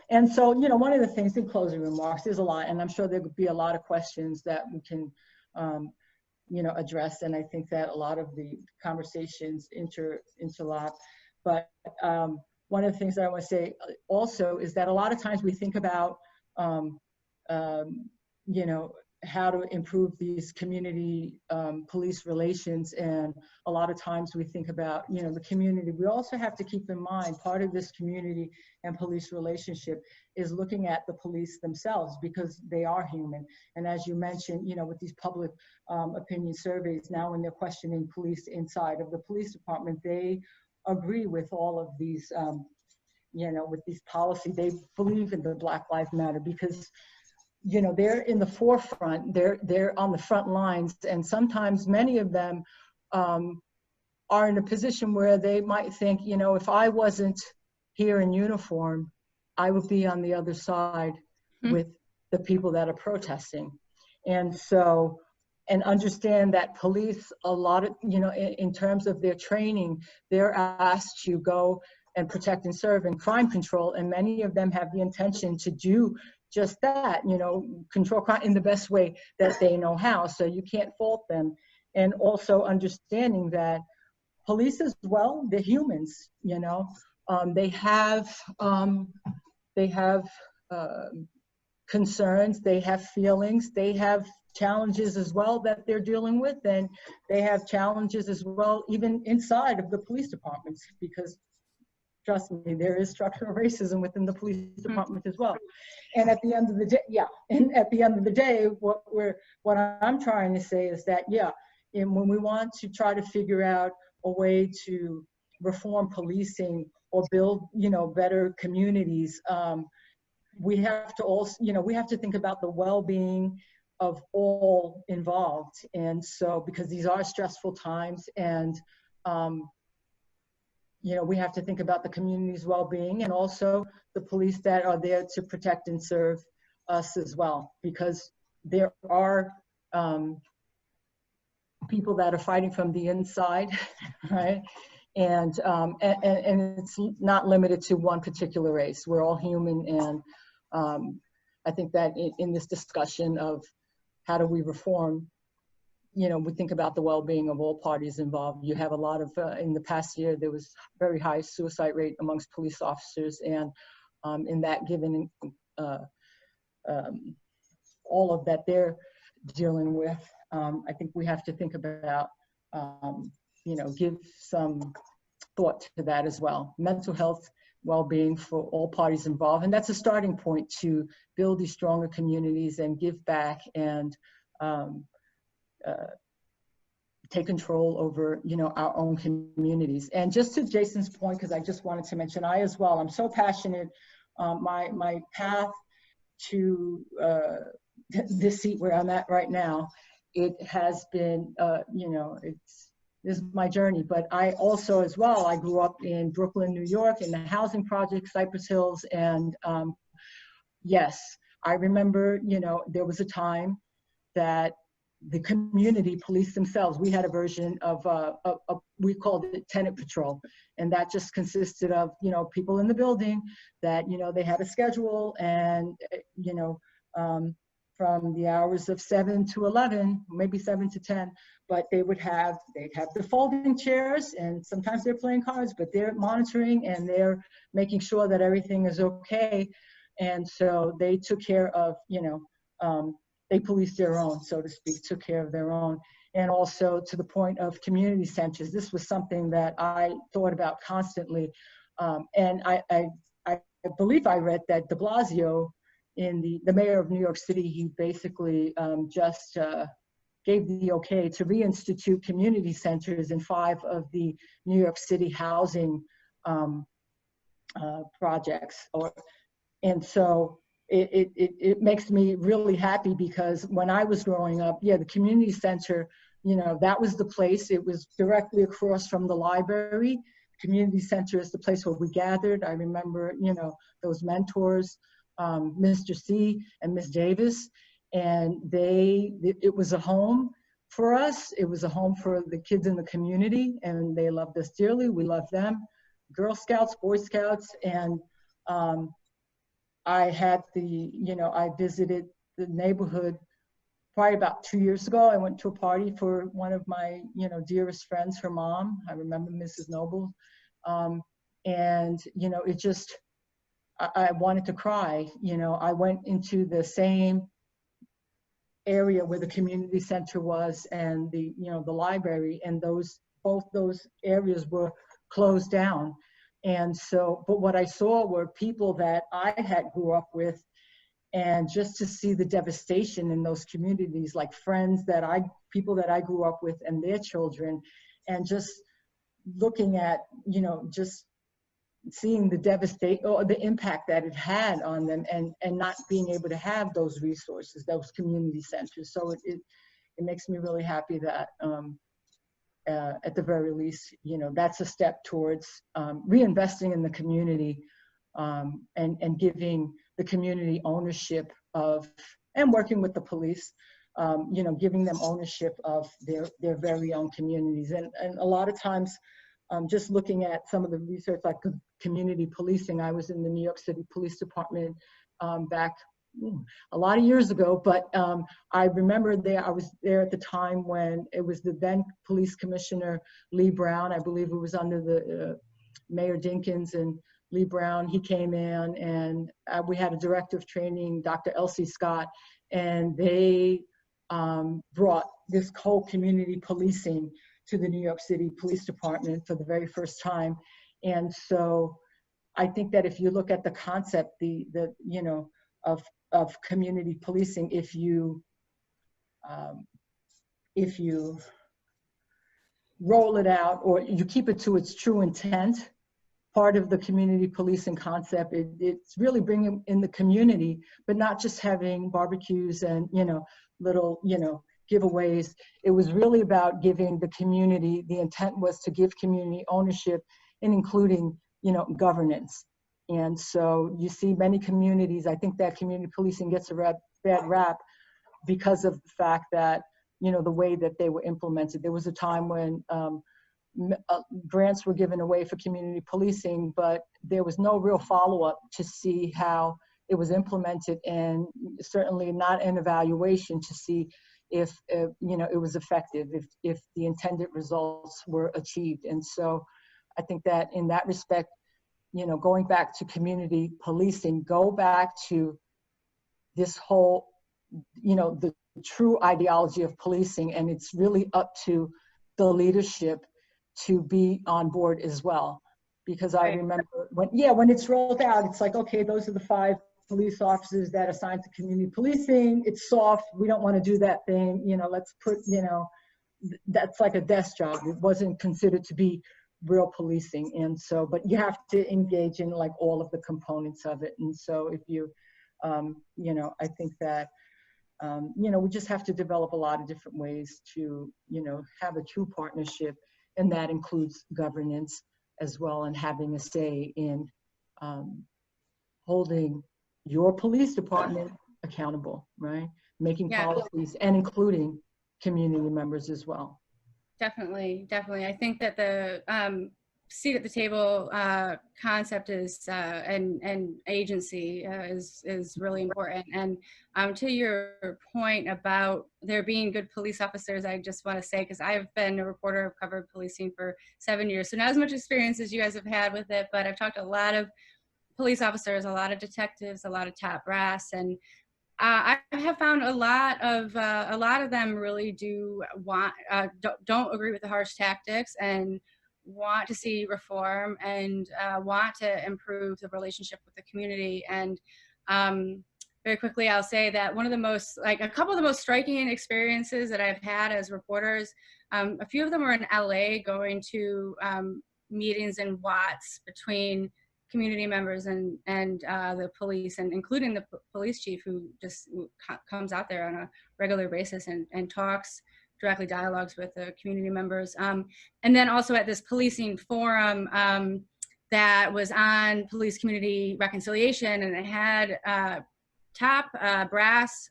And so, one of the things in closing remarks, there's a lot, and I'm sure there could be a lot of questions that we can address. And I think that a lot of the conversations interlock. But one of the things that I want to say also is that a lot of times we think about, how to improve these community police relations. And a lot of times we think about, the community. We also have to keep in mind part of this community and police relationship is looking at the police themselves, because they are human. And as you mentioned, with these public opinion surveys, now when they're questioning police inside of the police department, they agree with all of these, with these policies. They believe in the Black Lives Matter because they're in the forefront, they're on the front lines, and sometimes many of them are in a position where they might think, if I wasn't here in uniform, I would be on the other side with the people that are protesting. And so, and understand that police, a lot of, in terms of their training, they're asked to go and protect and serve in crime control, and many of them have the intention to do just that, control crime in the best way that they know how. So you can't fault them. And also understanding that police as well, they're humans, they have concerns, they have feelings, they have challenges as well that they're dealing with, and they have challenges as well even inside of the police departments, because trust me, there is structural racism within the police department as well. And at the end of the day, what I'm trying to say is that, and when we want to try to figure out a way to reform policing or build, better communities, we have to also, we have to think about the well-being of all involved. And so, because these are stressful times, and we have to think about the community's well-being, and also the police that are there to protect and serve us as well, because there are people that are fighting from the inside, right? And it's not limited to one particular race. We're all human, and I think that in this discussion of how do we reform, you know, we think about the well-being of all parties involved. You have a lot of, in the past year, there was very high suicide rate amongst police officers, and in that given all of that they're dealing with, I think we have to think about, you know, give some thought to that as well. Mental health, well-being for all parties involved, and that's a starting point to build these stronger communities and give back and take control over, you know, our own communities. And just to Jason's point, because I just wanted to mention, I as well, I'm so passionate. My path to this seat where I'm at right now, it has been, you know, this is my journey. But I also as well, I grew up in Brooklyn, New York, in the housing project, Cypress Hills. And yes, I remember, you know, there was a time that the community police themselves, we had a version of we called it tenant patrol. And that just consisted of, you know, people in the building that, you know, they had a schedule, and, you know, from the hours of 7 to 11, maybe 7 to 10, but they'd have the folding chairs, and sometimes they're playing cards, but they're monitoring and they're making sure that everything is okay. And so they took care of, you know, they policed their own, so to speak, took care of their own. And also to the point of community centers, this was something that I thought about constantly. And I believe I read that de Blasio, the mayor of New York City, he basically just gave the okay to reinstitute community centers in 5 of the New York City housing projects. And so it makes me really happy, because when I was growing up, yeah, the community center, you know, that was the place. It was directly across from the library. Community center is the place where we gathered. I remember, you know, those mentors, Mr. C and Ms. Davis, and it was a home for us. It was a home for the kids in the community, and they loved us dearly. We loved them. Girl Scouts, Boy Scouts, and I had I visited the neighborhood probably about 2 years ago. I went to a party for one of my, you know, dearest friends, her mom. I remember Mrs. Noble. And, you know, it just, I wanted to cry. You know, I went into the same area where the community center was and the, you know, the library, and both those areas were closed down. And so, but what I saw were people that I had grew up with, and just to see the devastation in those communities, like people that I grew up with and their children, and just looking at, you know, just seeing the devastation or the impact that it had on them, and not being able to have those resources, those community centers. So it makes me really happy that at the very least, you know, that's a step towards reinvesting in the community, and giving the community ownership of, and working with the police, you know, giving them ownership of their very own communities. And a lot of times, just looking at some of the research, like community policing, I was in the New York City Police Department back a lot of years ago, but I remember I was there at the time when it was the then Police Commissioner Lee Brown. I believe it was under the Mayor Dinkins and Lee Brown. He came in, and we had a director of training, Dr. Elsie Scott, and they brought this whole community policing to the New York City Police Department for the very first time. And so I think that if you look at the concept, the you know, of community policing, if you roll it out, or you keep it to its true intent, part of the community policing concept, it's really bringing in the community, but not just having barbecues and, you know, little, you know, giveaways. It was really about giving the community, the intent was to give community ownership, and including, you know, governance. And so you see many communities, I think that community policing gets a bad rap because of the fact that you know, the way that they were implemented. There was a time when grants were given away for community policing, but there was no real follow-up to see how it was implemented, and certainly not an evaluation to see if you know, it was effective, if the intended results were achieved. And so I think that in that respect, you know, going back to community policing, go back to this whole, you know, the true ideology of policing, and it's really up to the leadership to be on board as well. Because I remember when it's rolled out, it's like, okay, those are the 5 police officers that are assigned to community policing. It's soft. We don't want to do that thing. You know, let's put, you know, that's like a desk job. It wasn't considered to be real policing. And so, but you have to engage in like all of the components of it. And so if you, you know, I think that, you know, we just have to develop a lot of different ways to, you know, have a true partnership. And that includes governance as well, and having a say in holding your police department accountable, right? Making policies and including community members as well.
Definitely, definitely. I think that the seat at the table concept is and agency is really important. And to your point about there being good police officers, I just want to say, because I've been a reporter, I've covered policing for 7 years, so not as much experience as you guys have had with it, but I've talked to a lot of police officers, a lot of detectives, a lot of top brass, and I have found a lot of them really do want don't agree with the harsh tactics and want to see reform and want to improve the relationship with the community. And very quickly, I'll say that one of the most, like a couple of the most striking experiences that I've had as reporters, a few of them were in LA going to meetings in Watts between community members and the police, and including the police chief, who just comes out there on a regular basis and talks directly, dialogues with the community members. And then also at this policing forum that was on police community reconciliation, and it had top brass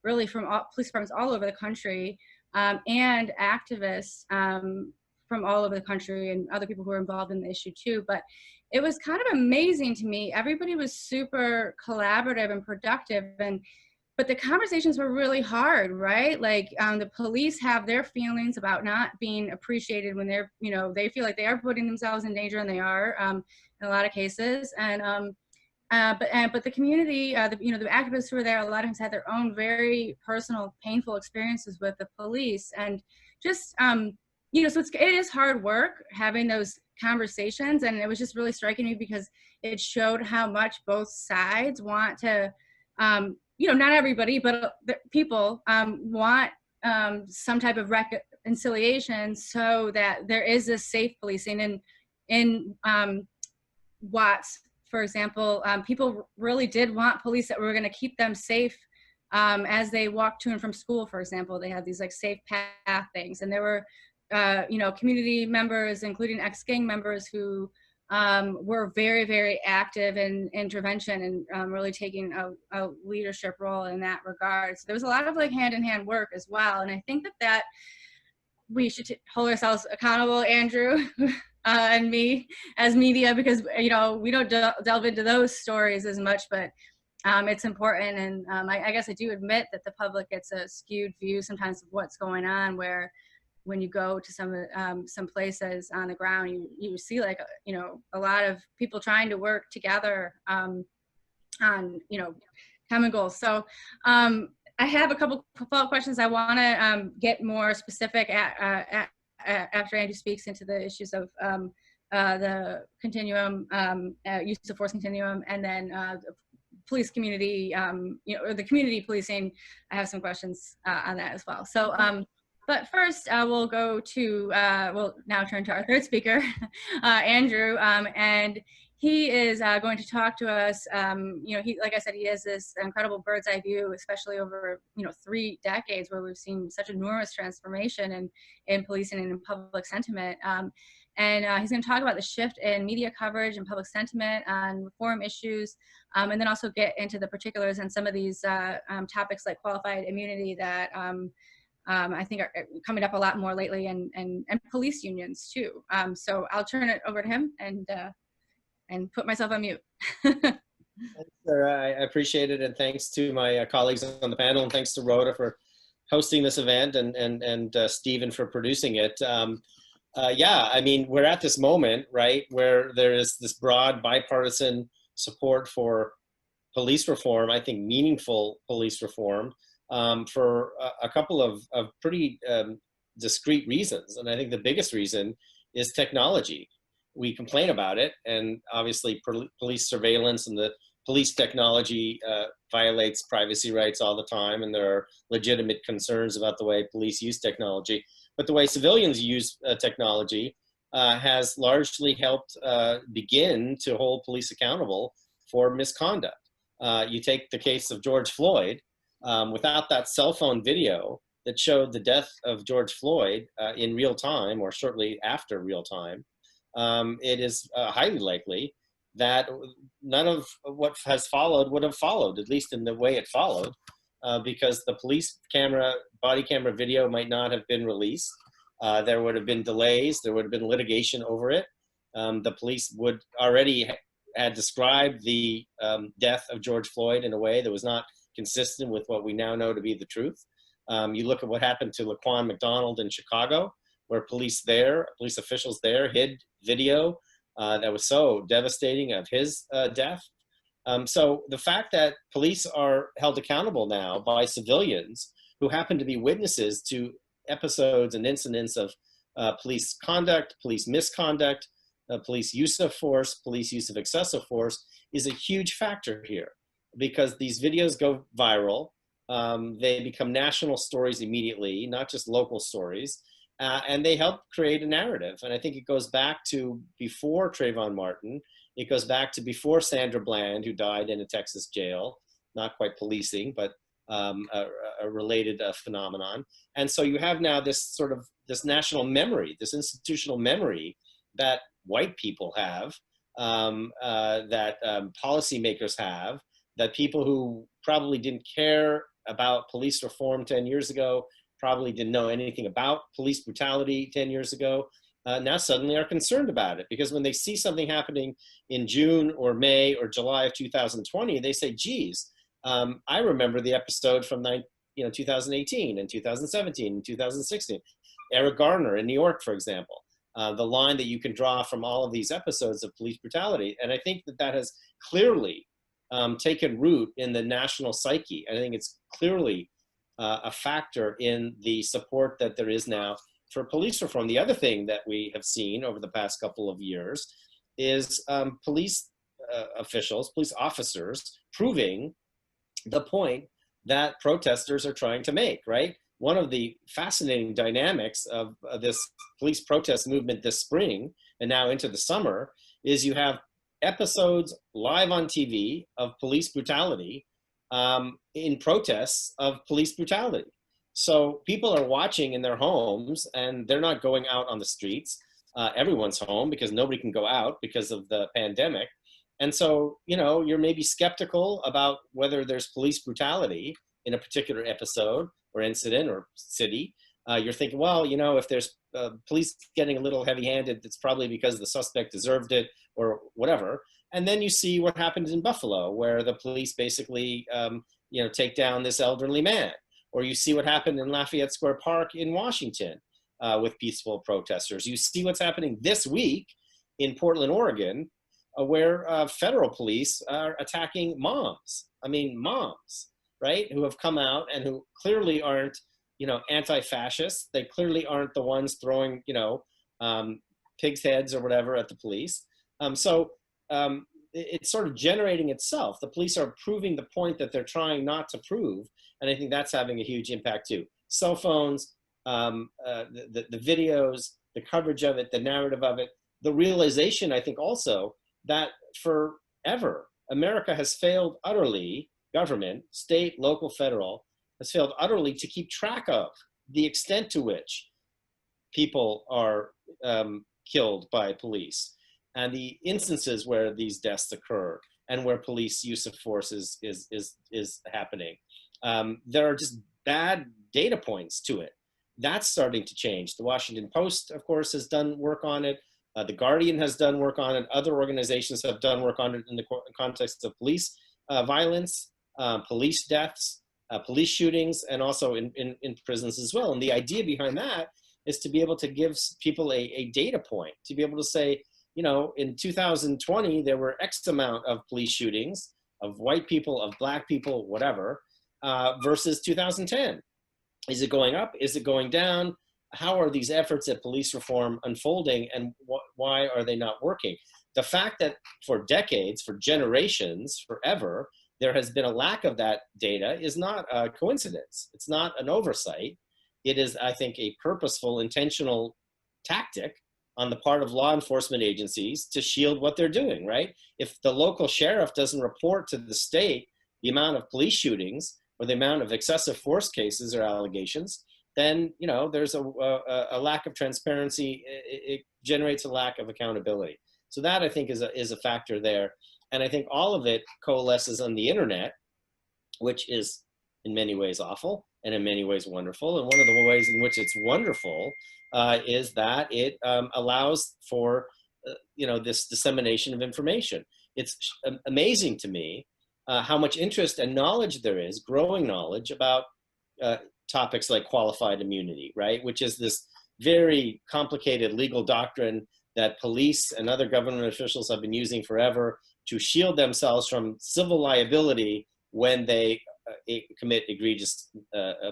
really from all police departments all over the country, and activists from all over the country, and other people who were involved in the issue too. But it was kind of amazing to me. Everybody was super collaborative and productive, but the conversations were really hard, right? Like the police have their feelings about not being appreciated when they're, you know, they feel like they are putting themselves in danger, and they are in a lot of cases. And but the community, you know, the activists who were there, a lot of times had their own very personal, painful experiences with the police, and just you know, so it is hard work having those conversations. And it was just really striking me because it showed how much both sides want to, you know, not everybody, but people want some type of reconciliation, so that there is this safe policing. And in Watts, for example, people really did want police that were going to keep them safe as they walk to and from school. For example, they had these like safe path things, and there were you know, community members, including ex-gang members, who were very, very active in intervention and really taking a leadership role in that regard. So there was a lot of like hand-in-hand work as well. And I think that we should hold ourselves accountable, Andrew and me as media, because, you know, we don't delve into those stories as much, but it's important. And I guess I do admit that the public gets a skewed view sometimes of what's going on, where when you go to some places on the ground, you see like, you know, a lot of people trying to work together on, you know, common goals. So I have a couple follow-up questions. I want to get more specific after Andrew speaks into the issues of the continuum, use of force continuum, and then the police community, you know, or the community policing. I have some questions on that as well. So. But first, we'll go to, we'll now turn to our third speaker, Andrew, and he is going to talk to us. You know, he, like I said, he has this incredible bird's eye view, especially over, you know, 3 decades where we've seen such enormous transformation in policing and in public sentiment. And he's going to talk about the shift in media coverage and public sentiment on reform issues, and then also get into the particulars on some of these topics like qualified immunity that I think are coming up a lot more lately, and police unions too. So I'll turn it over to him and put myself on mute.
Thanks, Sarah. I appreciate it, and thanks to my colleagues on the panel, and thanks to Rhoda for hosting this event, and Stephen for producing it. Yeah, I mean, we're at this moment, right, where there is this broad bipartisan support for police reform, I think meaningful police reform, for a couple of pretty discrete reasons. And I think the biggest reason is technology. We complain about it, and obviously police surveillance and the police technology violates privacy rights all the time, and there are legitimate concerns about the way police use technology. But the way civilians use technology has largely helped begin to hold police accountable for misconduct. You take the case of George Floyd, without that cell phone video that showed the death of George Floyd in real time or shortly after real time, it is highly likely that none of what has followed would have followed, at least in the way it followed, because the police body camera video might not have been released. There would have been delays. There would have been litigation over it. The police would already had described the death of George Floyd in a way that was not consistent with what we now know to be the truth. You look at what happened to Laquan McDonald in Chicago, where police officials there hid video that was so devastating of his death. So the fact that police are held accountable now by civilians who happen to be witnesses to episodes and incidents of police conduct, police misconduct, police use of force, police use of excessive force is a huge factor here, because these videos go viral. They become national stories immediately, not just local stories. And they help create a narrative. And I think it goes back to before Trayvon Martin. It goes back to before Sandra Bland, who died in a Texas jail, not quite policing, but a related phenomenon. And so you have now this national memory, this institutional memory that white people have, that policymakers have, that people who probably didn't care about police reform 10 years ago, probably didn't know anything about police brutality 10 years ago, now suddenly are concerned about it. Because when they see something happening in June or May or July of 2020, they say, geez, I remember the episode from 2018 and 2017 and 2016. Eric Garner in New York, for example, the line that you can draw from all of these episodes of police brutality. And I think that has clearly taken root in the national psyche. I think it's clearly a factor in the support that there is now for police reform. The other thing that we have seen over the past couple of years is police officials, police officers proving the point that protesters are trying to make, right? One of the fascinating dynamics of this police protest movement this spring and now into the summer is you have episodes live on TV of police brutality in protests of police brutality. So people are watching in their homes and they're not going out on the streets. Everyone's home because nobody can go out because of the pandemic. And so, you're maybe skeptical about whether there's police brutality in a particular episode or incident or city. You're thinking, well, if there's police getting a little heavy-handed, it's probably because the suspect deserved it or whatever. And then you see what happened in Buffalo, where the police basically, take down this elderly man. Or you see what happened in Lafayette Square Park in Washington with peaceful protesters. You see what's happening this week in Portland, Oregon, where federal police are attacking moms. Moms, right? Who have come out and who clearly aren't, anti-fascists. They clearly aren't the ones throwing, pigs' heads or whatever at the police. It's sort of generating itself. The police are proving the point that they're trying not to prove. And I think that's having a huge impact too. Cell phones, the videos, the coverage of it, the narrative of it, the realization, I think also, that forever America has failed utterly, government, state, local, federal, has failed utterly to keep track of the extent to which people are killed by police and the instances where these deaths occur and where police use of force is happening. There are just bad data points to it. that's starting to change. The Washington Post, of course, has done work on it. The Guardian has done work on it. Other organizations have done work on it in the context of police violence, police deaths, police shootings, and also in prisons as well. And the idea behind that is to be able to give people a data point, to be able to say, you know, in 2020, there were X amount of police shootings of white people, of black people, whatever, versus 2010. Is it going up? Is it going down? How are these efforts at police reform unfolding, and why are they not working? The fact that for decades, for generations, forever, there has been a lack of that data is not a coincidence. It's not an oversight. It is, I think, a purposeful, intentional tactic on the part of law enforcement agencies to shield what they're doing, right? If the local sheriff doesn't report to the state the amount of police shootings or the amount of excessive force cases or allegations, then, you know, there's a lack of transparency. It generates a lack of accountability. So that, I think, is a factor there. And I think all of it coalesces on the internet, which is in many ways awful and in many ways wonderful. And one of the ways in which it's wonderful is that it allows for, you know, this dissemination of information. It's amazing to me how much interest and knowledge there is, growing knowledge about topics like qualified immunity, right? Which is this very complicated legal doctrine that police and other government officials have been using forever to shield themselves from civil liability when they commit egregious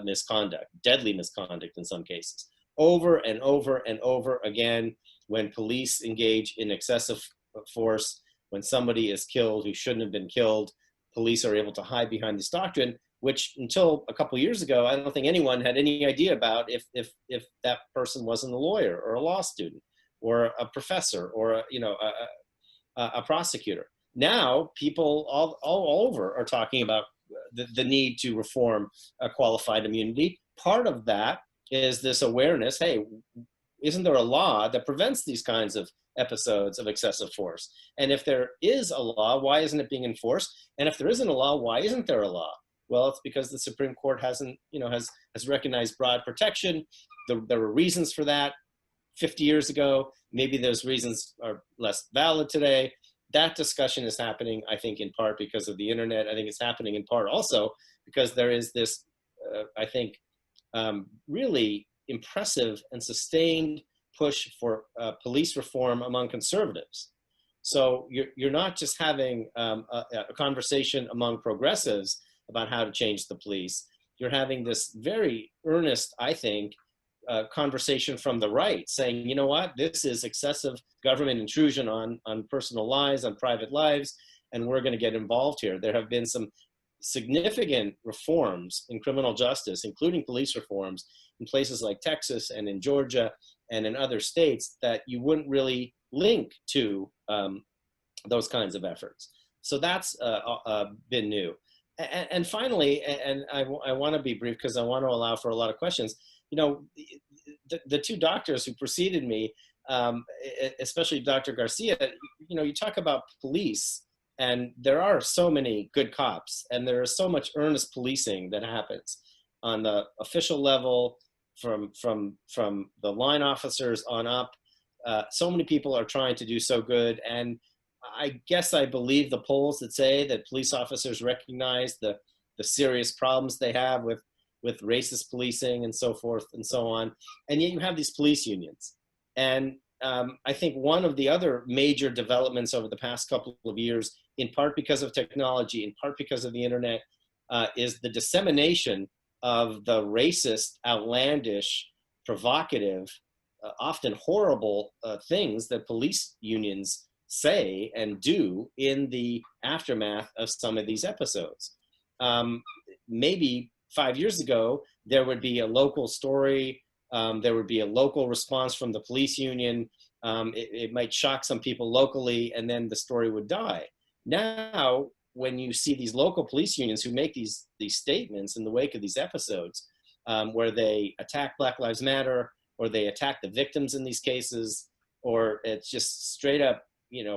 misconduct, deadly misconduct in some cases. Over and over and over again, when police engage in excessive force, when somebody is killed who shouldn't have been killed, police are able to hide behind this doctrine, which until a couple of years ago, I don't think anyone had any idea about if that person wasn't a lawyer or a law student or a professor or a prosecutor. Now people all over are talking about the need to reform qualified immunity. Part of that is this awareness, hey, isn't there a law that prevents these kinds of episodes of excessive force? And if there is a law, why isn't it being enforced? And if there isn't a law, why isn't there a law? Well, it's because the Supreme Court hasn't, has recognized broad protection. There were reasons for that 50 years ago. Maybe those reasons are less valid today. That discussion is happening, I think, in part because of the internet. I think it's happening in part also because there is this, I think, really impressive and sustained push for police reform among conservatives. So you're not just having a conversation among progressives about how to change the police. You're having this very earnest, I think, conversation from the right saying, you know what, this is excessive government intrusion on personal lives, on private lives, and we're going to get involved here. There have been some significant reforms in criminal justice, including police reforms in places like Texas and in Georgia and in other states that you wouldn't really link to those kinds of efforts. So that's been new. And finally, and I want to be brief because I want to allow for a lot of questions. The two doctors who preceded me, especially Dr. Garcia, you talk about police, and there are so many good cops, and there is so much earnest policing that happens on the official level, from the line officers on up. So many people are trying to do so good, and I guess I believe the polls that say that police officers recognize the serious problems they have with racist policing and so forth and so on. And yet you have these police unions. And I think one of the other major developments over the past couple of years, in part because of technology, in part because of the internet, is the dissemination of the racist, outlandish, provocative, often horrible things that police unions say and do in the aftermath of some of these episodes. Maybe 5 years ago, there would be a local story, there would be a local response from the police union, it might shock some people locally, and then the story would die. Now, when you see these local police unions who make these statements in the wake of these episodes, where they attack Black Lives Matter, or they attack the victims in these cases, or it's just straight up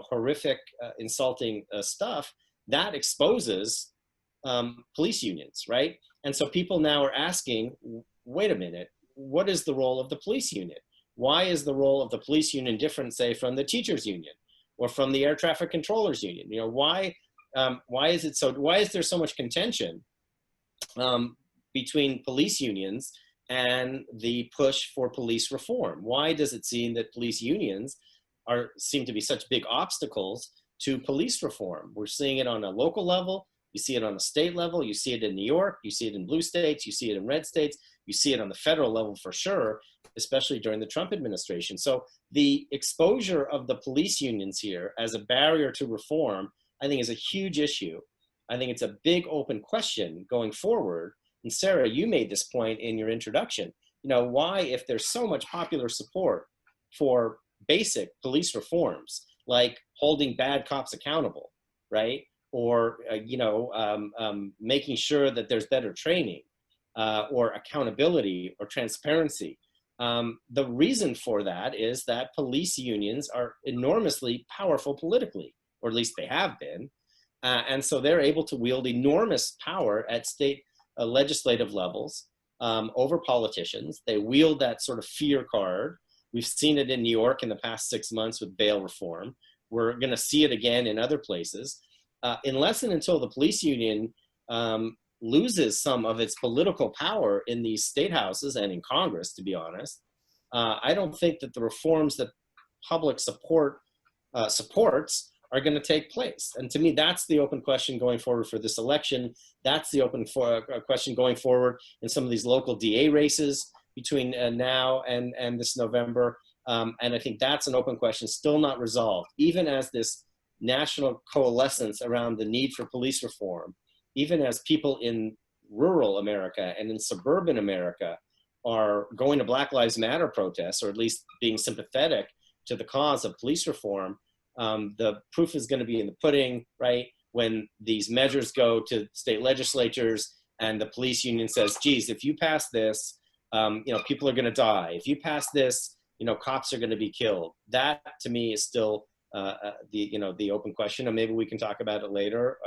horrific, insulting stuff, that exposes police unions, right? And so people now are asking, wait a minute, what is the role of the police union? Why is the role of the police union different, say, from the teachers union or from the air traffic controllers union? You know, why is it so? Why is there so much contention between police unions and the push for police reform? Why does it seem that police unions seem to be such big obstacles to police reform? We're seeing it on a local level. You see it on a state level. You see it in New York. You see it in blue states. You see it in red states. You see it on the federal level for sure, especially during the Trump administration. So the exposure of the police unions here as a barrier to reform, I think, is a huge issue. I think it's a big open question going forward. And Sarah, you made this point in your introduction. You know, why, if there's so much popular support for basic police reforms, like holding bad cops accountable, right? Or, making sure that there's better training, or accountability or transparency. The reason for that is that police unions are enormously powerful politically, or at least they have been. And so they're able to wield enormous power at state legislative levels over politicians. They wield that sort of fear card. We've seen it in New York in the past 6 months with bail reform. We're going to see it again in other places. Unless and until the police union loses some of its political power in these state houses and in Congress, to be honest, I don't think that the reforms that public supports are going to take place. And to me, that's the open question going forward for this election. That's the open question going forward in some of these local DA races between now and this November. And I think that's an open question still not resolved, even as this national coalescence around the need for police reform, even as people in rural America and in suburban America are going to Black Lives Matter protests, or at least being sympathetic to the cause of police reform. The proof is going to be in the pudding, right? When these measures go to state legislatures and the police union says, geez, if you pass this, people are going to die. If you pass this, cops are going to be killed. That to me is still the open question, and maybe we can talk about it later.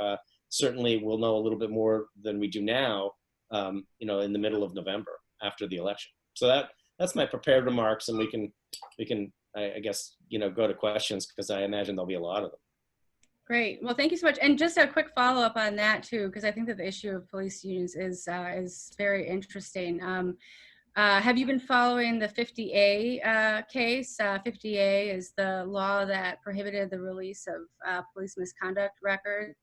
Certainly we'll know a little bit more than we do now, in the middle of November after the election. So that's my prepared remarks, and we can I guess, go to questions, because I imagine there'll be a lot of them.
Great. Well, thank you so much. And just a quick follow-up on that too, because I think that the issue of police unions is very interesting. Have you been following the 50A case? 50A is the law that prohibited the release of police misconduct records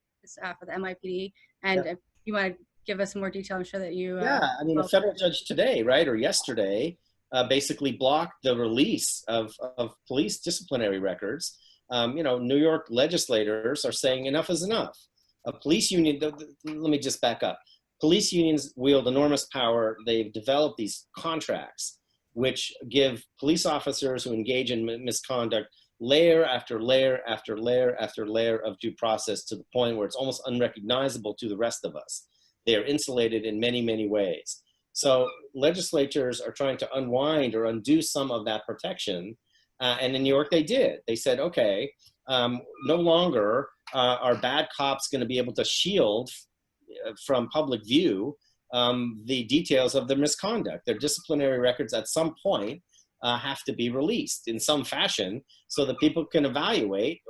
for the NYPD. And if you want to give us some more detail, I'm sure that you...
a federal judge today, right, or yesterday, basically blocked the release of police disciplinary records. New York legislators are saying enough is enough. A police union, let me just back up. Police unions wield enormous power. They've developed these contracts which give police officers who engage in misconduct layer after layer after layer after layer of due process, to the point where it's almost unrecognizable to the rest of us. They are insulated in many, many ways. So legislatures are trying to unwind or undo some of that protection. And in New York, they did. They said, okay, no longer are bad cops going to be able to shield from public view the details of their misconduct. Their disciplinary records at some point have to be released in some fashion, so that people can evaluate,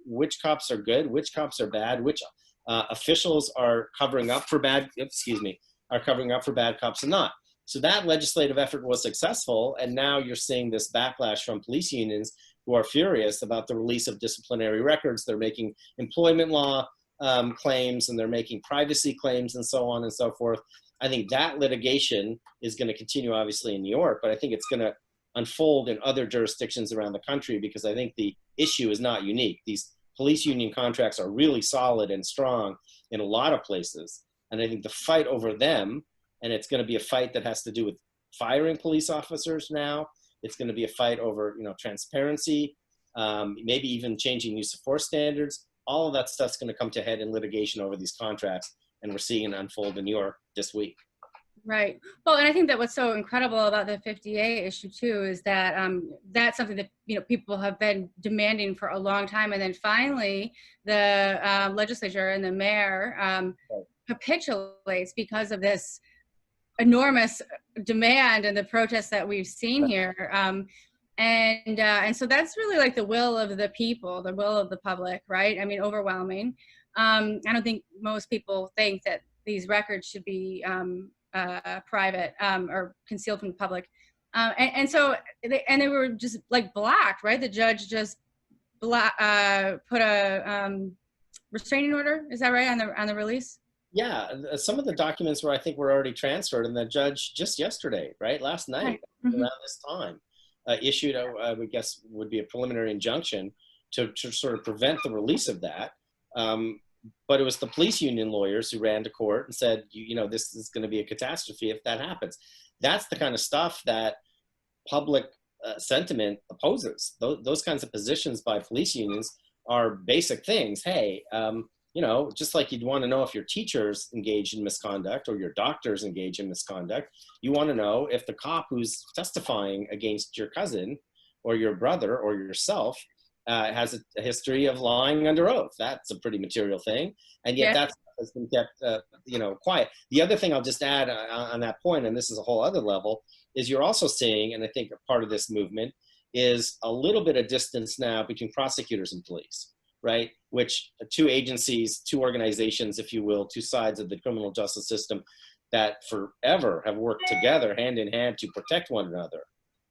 which cops are good, which cops are bad, which officials are covering up for bad cops and not. So that legislative effort was successful, and now you're seeing this backlash from police unions who are furious about the release of disciplinary records. They're making employment law claims, and they're making privacy claims, and so on and so forth. I think that litigation is going to continue, obviously, in New York, but I think it's going to unfold in other jurisdictions around the country, because I think the issue is not unique. These police union contracts are really solid and strong in a lot of places. And I think the fight over them, and it's going to be a fight that has to do with firing police officers now. It's going to be a fight over, transparency, maybe even changing use of force standards. All of that stuff's going to come to head in litigation over these contracts, and we're seeing it unfold in New York this week.
Right. Well, and I think that what's so incredible about the 50A issue too is that that's something that people have been demanding for a long time, and then finally the legislature and the mayor capitulates because of this enormous demand and the protests that we've seen here. And so that's really like the will of the people, the will of the public, right? I mean, overwhelming. I don't think most people think that these records should be private or concealed from the public. And so they were just like blocked, right? The judge just put a restraining order. Is that right, on the release?
Yeah, some of the documents I think were already transferred, and the judge just yesterday, right, last night,
Mm-hmm.
around this time, issued I would guess would be a preliminary injunction to sort of prevent the release of that. But it was the police union lawyers who ran to court and said, you know, this is going to be a catastrophe if that happens. That's the kind of stuff that public sentiment opposes. Those kinds of positions by police unions are basic things. Hey, you know, just like you'd want to know if your teachers engage in misconduct or your doctors engage in misconduct, you want to know if the cop who's testifying against your cousin or your brother or yourself has a history of lying under oath. That's a pretty material thing. And yet that has been kept, you know, quiet. The other thing I'll just add on that point, and this is a whole other level, is you're also seeing, and I think a part of this movement is a little bit of distance now between prosecutors and police, right? Which two agencies, two organizations, if you will, two sides of the criminal justice system that forever have worked together hand in hand to protect one another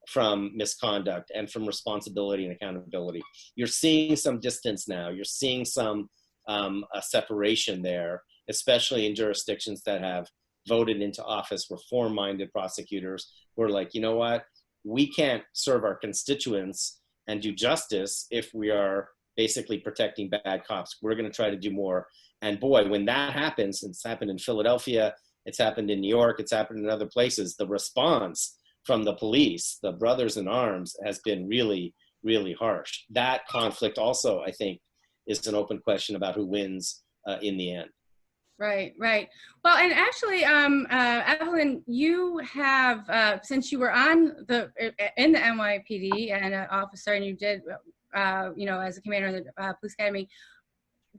from misconduct and from responsibility and accountability. You're seeing some distance now. You're seeing some a separation there, especially in jurisdictions that have voted into office reform-minded prosecutors who are like, you know what? We can't serve our constituents and do justice if we are basically protecting bad cops. We're going to try to do more. And boy, when that happens, it's happened in Philadelphia, it's happened in New York, it's happened in other places, the response from the police, the brothers in arms, has been really, really harsh. That conflict also, I think, is an open question about who wins in the end.
Right, right. Well, and actually, Evelyn, you have, since you were in the NYPD and an officer, and you did, you know, as a commander of the police academy,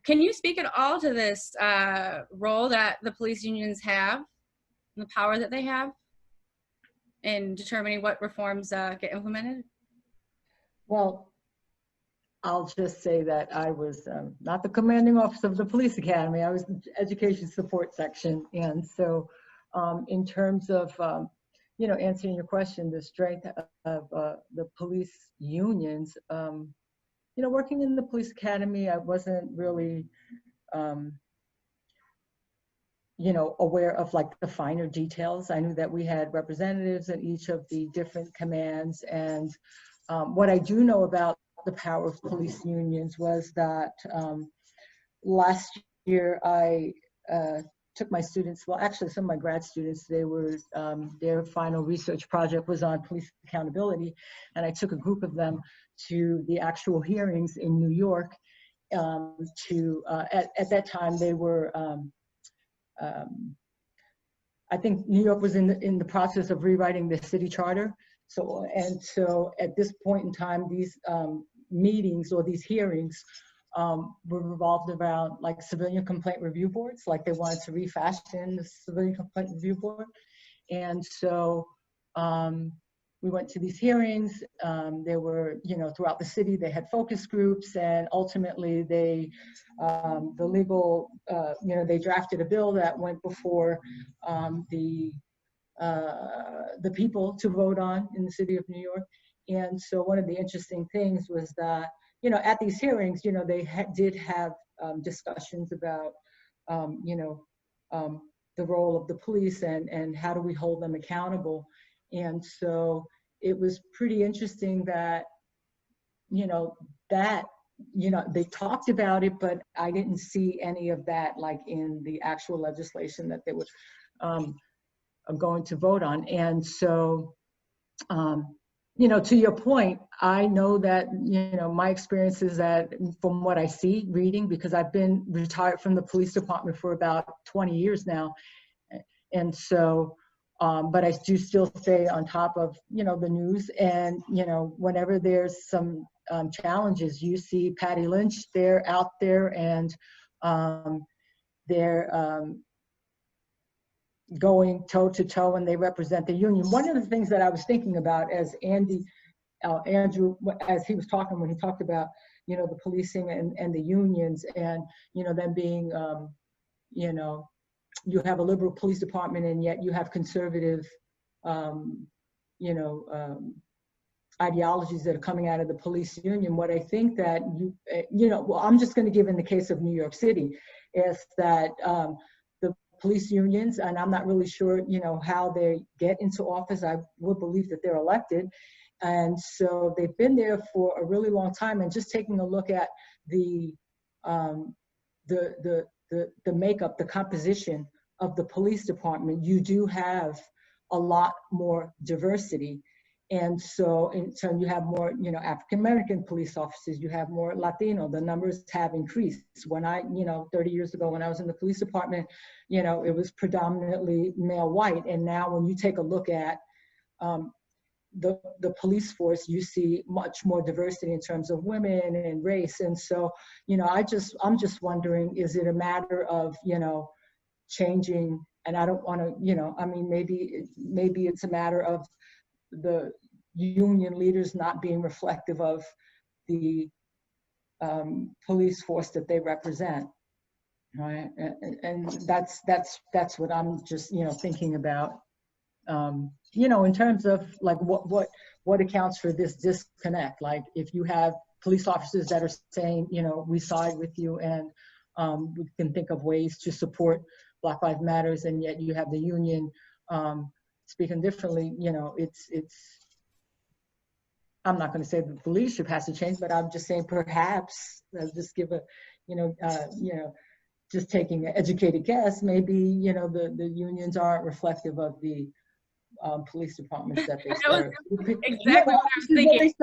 can you speak at all to this role that the police unions have and the power that they have in determining what reforms get implemented?
Well, I'll just say that I was not the commanding officer of the police academy. I was the education support section. And so in terms of, you know, answering your question, the strength of the police unions, you know, working in the police academy, I wasn't really, you know, aware of like the finer details. I knew that we had representatives in each of the different commands. And what I do know about the power of police unions was that last year I took my students, well, actually some of my grad students, they were, their final research project was on police accountability. And I took a group of them to the actual hearings in New York at that time they were, I think New York was in the process of rewriting the city charter. So at this point in time, these meetings or these hearings were revolved around like civilian complaint review boards, like they wanted to refashion the civilian complaint review board. And so we went to these hearings. There were, you know, throughout the city, they had focus groups, and ultimately they, the legal, you know, they drafted a bill that went before the people to vote on in the city of New York. And so one of the interesting things was that, you know, at these hearings, you know, they did have discussions about, you know, the role of the police and how do we hold them accountable. And so it was pretty interesting that, you know, they talked about it, but I didn't see any of that like in the actual legislation that they were going to vote on. And so, you know, to your point, I know that, you know, my experience is that from what I see reading, because I've been retired from the police department for about 20 years now. And so, but I do still stay on top of, you know, the news. And, you know, whenever there's some challenges, you see Patty Lynch, they're out there and they're, going toe to toe, and they represent the union. One of the things that I was thinking about as Andrew, as he was talking, when he talked about, you know, the policing and the unions, and, you know, them being, you know, you have a liberal police department and yet you have conservative, you know, ideologies that are coming out of the police union. What I think that you know, well, I'm just going to give in the case of New York City, is that the police unions, and I'm not really sure, you know, how they get into office. I would believe that they're elected. And so they've been there for a really long time. And just taking a look at the makeup, the composition of the police department, you do have a lot more diversity. And so in turn, you have more, you know, African-American police officers, you have more Latino, the numbers have increased. When I, you know, 30 years ago, when I was in the police department, you know, it was predominantly male white. And now when you take a look at the police force, you see much more diversity in terms of women and race. And so, you know, I'm just wondering, is it a matter of, you know, changing? And I don't want to, you know, I mean, maybe it's a matter of the union leaders not being reflective of the police force that they represent, right? And that's what I'm just, you know, thinking about. You know, in terms of like what accounts for this disconnect. Like if you have police officers that are saying, you know, we side with you, and we can think of ways to support Black Lives Matters, and yet you have the union speaking differently, you know, it's, I'm not going to say that the leadership has to change, but I'm just saying perhaps, just give a, you know, just taking an educated guess, maybe, you know, the unions aren't reflective of the police departments that they serve.
Exactly what I was thinking.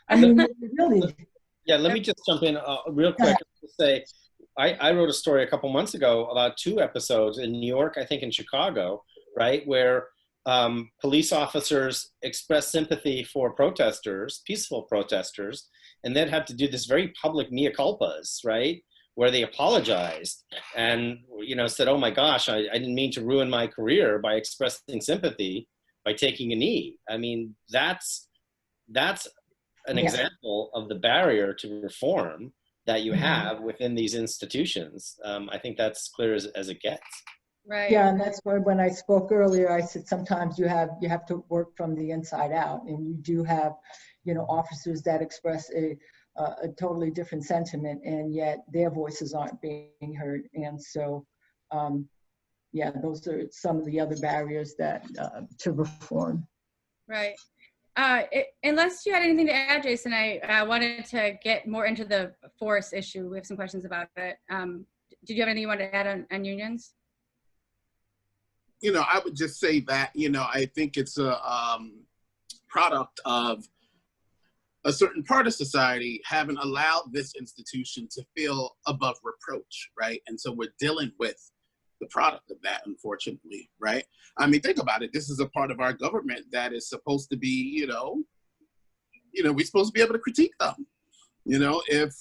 I mean, really.
Yeah, let me just jump in real quick to say, I wrote a story a couple months ago about 2 episodes in New York, I think in Chicago, right, where police officers expressed sympathy for protesters, peaceful protesters, and then had to do this very public mea culpas, right, where they apologized and, you know, said, oh my gosh, I didn't mean to ruin my career by expressing sympathy by taking a knee. I mean, that's an example of the barrier to reform that you have within these institutions. I think that's clear as it gets.
Right.
Yeah, and that's why when I spoke earlier, I said sometimes you have to work from the inside out, and you do have, you know, officers that express a totally different sentiment, and yet their voices aren't being heard. And so, yeah, those are some of the other barriers that to reform.
Right. Unless you had anything to add, Jason, I wanted to get more into the force issue. We have some questions about it. Did you have anything you wanted to add on unions?
You know, I would just say that, you know, I think it's a product of a certain part of society having allowed this institution to feel above reproach, right? And so we're dealing with the product of that, unfortunately, right? I mean, think about it. This is a part of our government that is supposed to be, you know, we're supposed to be able to critique them. You know, if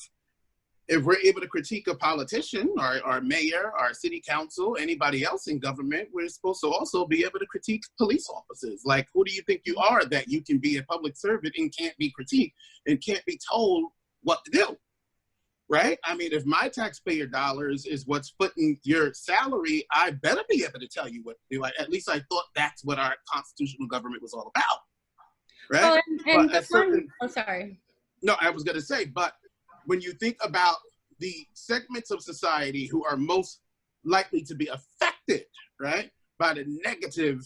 we're able to critique a politician, our mayor, our city council, anybody else in government, we're supposed to also be able to critique police officers. Like, who do you think you are that you can be a public servant and can't be critiqued and can't be told what to do, right? I mean, if my taxpayer dollars is what's footing your salary, I better be able to tell you what to do. At least I thought that's what our constitutional government was all about, right?
Oh, sorry.
No, I was going to say, but when you think about the segments of society who are most likely to be affected, right, by the negative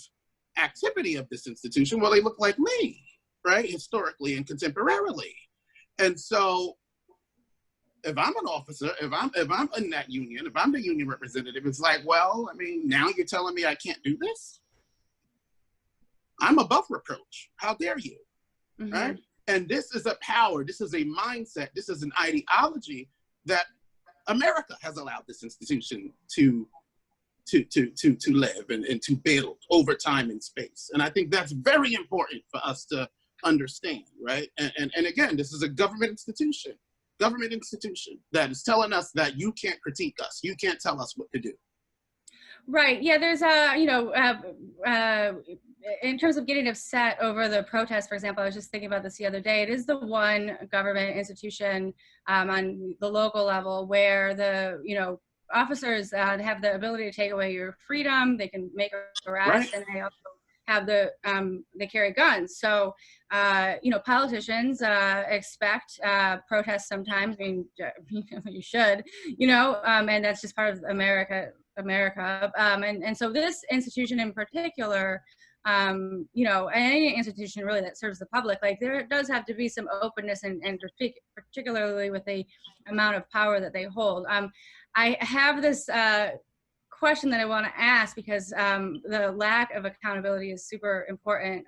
activity of this institution, well, they look like me, right, historically and contemporarily. And so if I'm an officer, if I'm in that union, if I'm the union representative, it's like, well, I mean, now you're telling me I can't do this? I'm above reproach. How dare you, right? And this is a power, this is a mindset, this is an ideology that America has allowed this institution to live and to build over time and space. And I think that's very important for us to understand, right? And again, this is a government institution that is telling us that you can't critique us, you can't tell us what to do.
Right. Yeah. There's in terms of getting upset over the protest, for example, I was just thinking about this the other day. It is the one government institution on the local level where the, officers have the ability to take away your freedom. They can make arrests, and they also have they carry guns. So, politicians expect protests sometimes. I mean, you should, and that's just part of America. And so this institution in particular, any institution really that serves the public, like there does have to be some openness and particularly with the amount of power that they hold. I have this question that I want to ask because the lack of accountability is super important.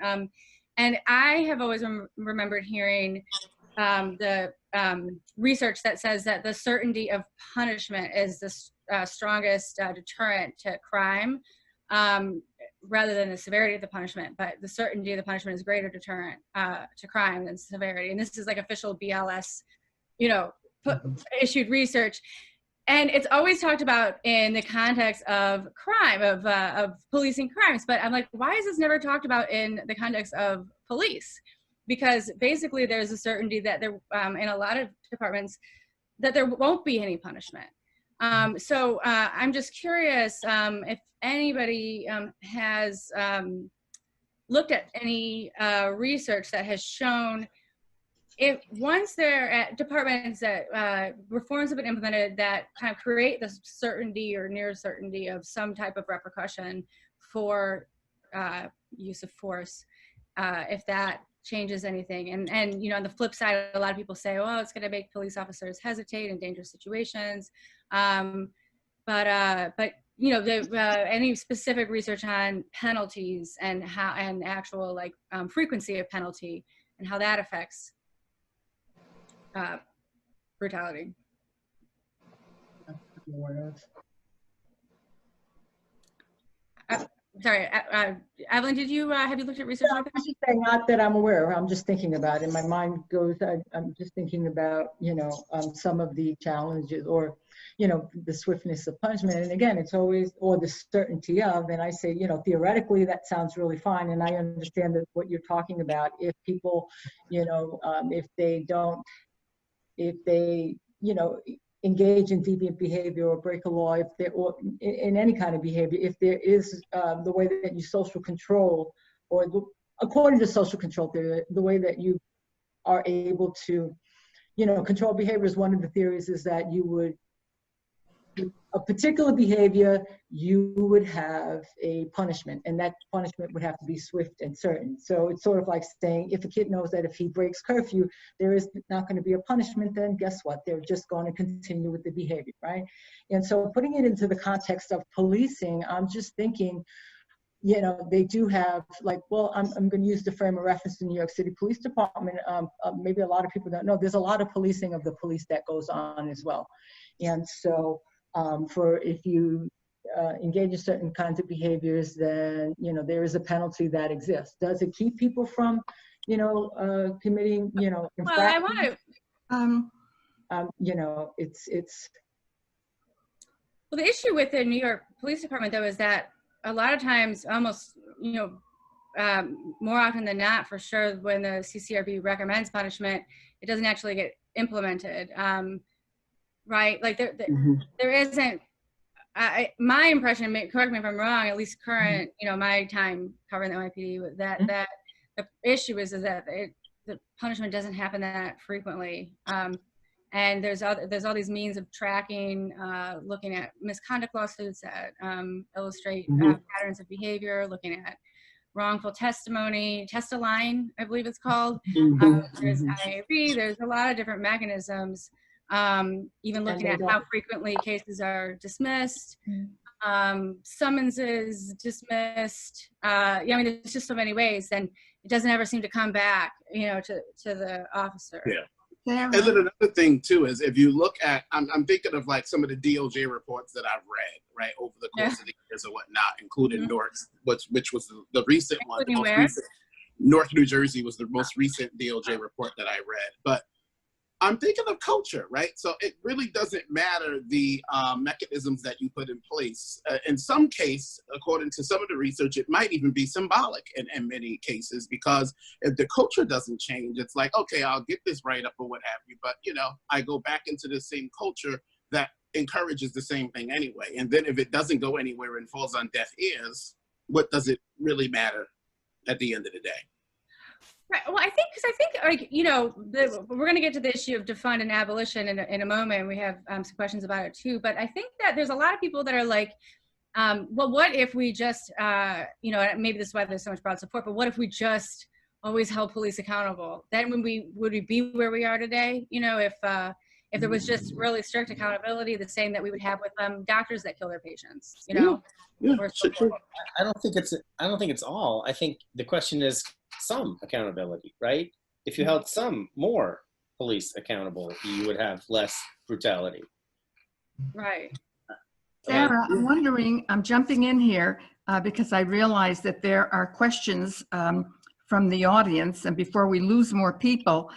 And I have always remembered hearing the research that says that the certainty of punishment is the strongest deterrent to crime, rather than the severity of the punishment. But the certainty of the punishment is greater deterrent to crime than severity. And this is like official BLS, issued research. And it's always talked about in the context of crime, of policing crimes. But I'm like, why is this never talked about in the context of police? Because basically there's a certainty that there, in a lot of departments, that there won't be any punishment. So I'm just curious if anybody has looked at any research that has shown if once they're at departments that reforms have been implemented that kind of create the certainty or near certainty of some type of repercussion for use of force, if that changes anything. And on the flip side, a lot of people say, well, it's going to make police officers hesitate in dangerous situations. But any specific research on penalties and how and actual frequency of penalty and how that affects brutality. Sorry, Evelyn, did you have you looked at research?
I'm just saying, not that I'm aware. I'm just thinking about it. My mind goes. I'm just thinking about some of the challenges or the swiftness of punishment. And again, it's always or the certainty of. And I say, theoretically that sounds really fine, and I understand that what you're talking about. If people, if they engage in deviant behavior or break a law, if they're or in any kind of behavior, if there is the way that you social control, or according to social control theory, the way that you are able to, control behavior is one of the theories is that you would, a particular behavior, you would have a punishment, and that punishment would have to be swift and certain. So it's sort of like saying, if a kid knows that if he breaks curfew, there is not going to be a punishment, then guess what? They're just going to continue with the behavior, right? And so putting it into the context of policing, I'm just thinking, they do have I'm going to use the frame of reference to New York City Police Department. Maybe a lot of people don't know, there's a lot of policing of the police that goes on as well. And so if you engage in certain kinds of behaviors, then there is a penalty that exists. Does it keep people from committing infractions?
Well, I want
to it's
well, the issue with the New York Police Department though is that a lot of times, almost more often than not, for sure, when the CCRB recommends punishment, it doesn't actually get implemented. Right, like there isn't. My impression, correct me if I'm wrong, at least current, my time covering the NYPD, that the issue is that the punishment doesn't happen that frequently, and there's all these means of tracking, looking at misconduct lawsuits that illustrate patterns of behavior, looking at wrongful testimony, test-a-line, I believe it's called. There's IAB. There's a lot of different mechanisms. Even looking at how frequently cases are dismissed, summonses dismissed. I mean, there's just so many ways, and it doesn't ever seem to come back, to the officer.
Yeah. And then another thing too is if you look at, I'm thinking of some of the DOJ reports that I've read, right, over the course of the years or whatnot, including Newark's, which was the recent one. Newark, New Jersey was the most recent DOJ report that I read, but I'm thinking of culture, right? So it really doesn't matter the mechanisms that you put in place. In some case, according to some of the research, it might even be symbolic in many cases, because if the culture doesn't change, it's like, okay, I'll get this right up or what have you, but you know, I go back into the same culture that encourages the same thing anyway. And then if it doesn't go anywhere and falls on deaf ears, what does it really matter at the end of the day?
Right. Well, I think, like, you know, we're going to get to the issue of defund and abolition in a moment. We have some questions about it too. But I think that there's a lot of people that are like, well, what if we just, you know, maybe this is why there's so much broad support, but what if we just always held police accountable? Then would we be where we are today? You know, if there was just really strict accountability, the same that we would have with doctors that kill their patients, you know?
Yeah, sure.
I don't think it's all. I think the question is some accountability, right? If you held some more police accountable, you would have less brutality.
Right.
Sarah, I'm wondering, I'm jumping in here because I realize that there are questions from the audience, and before we lose more people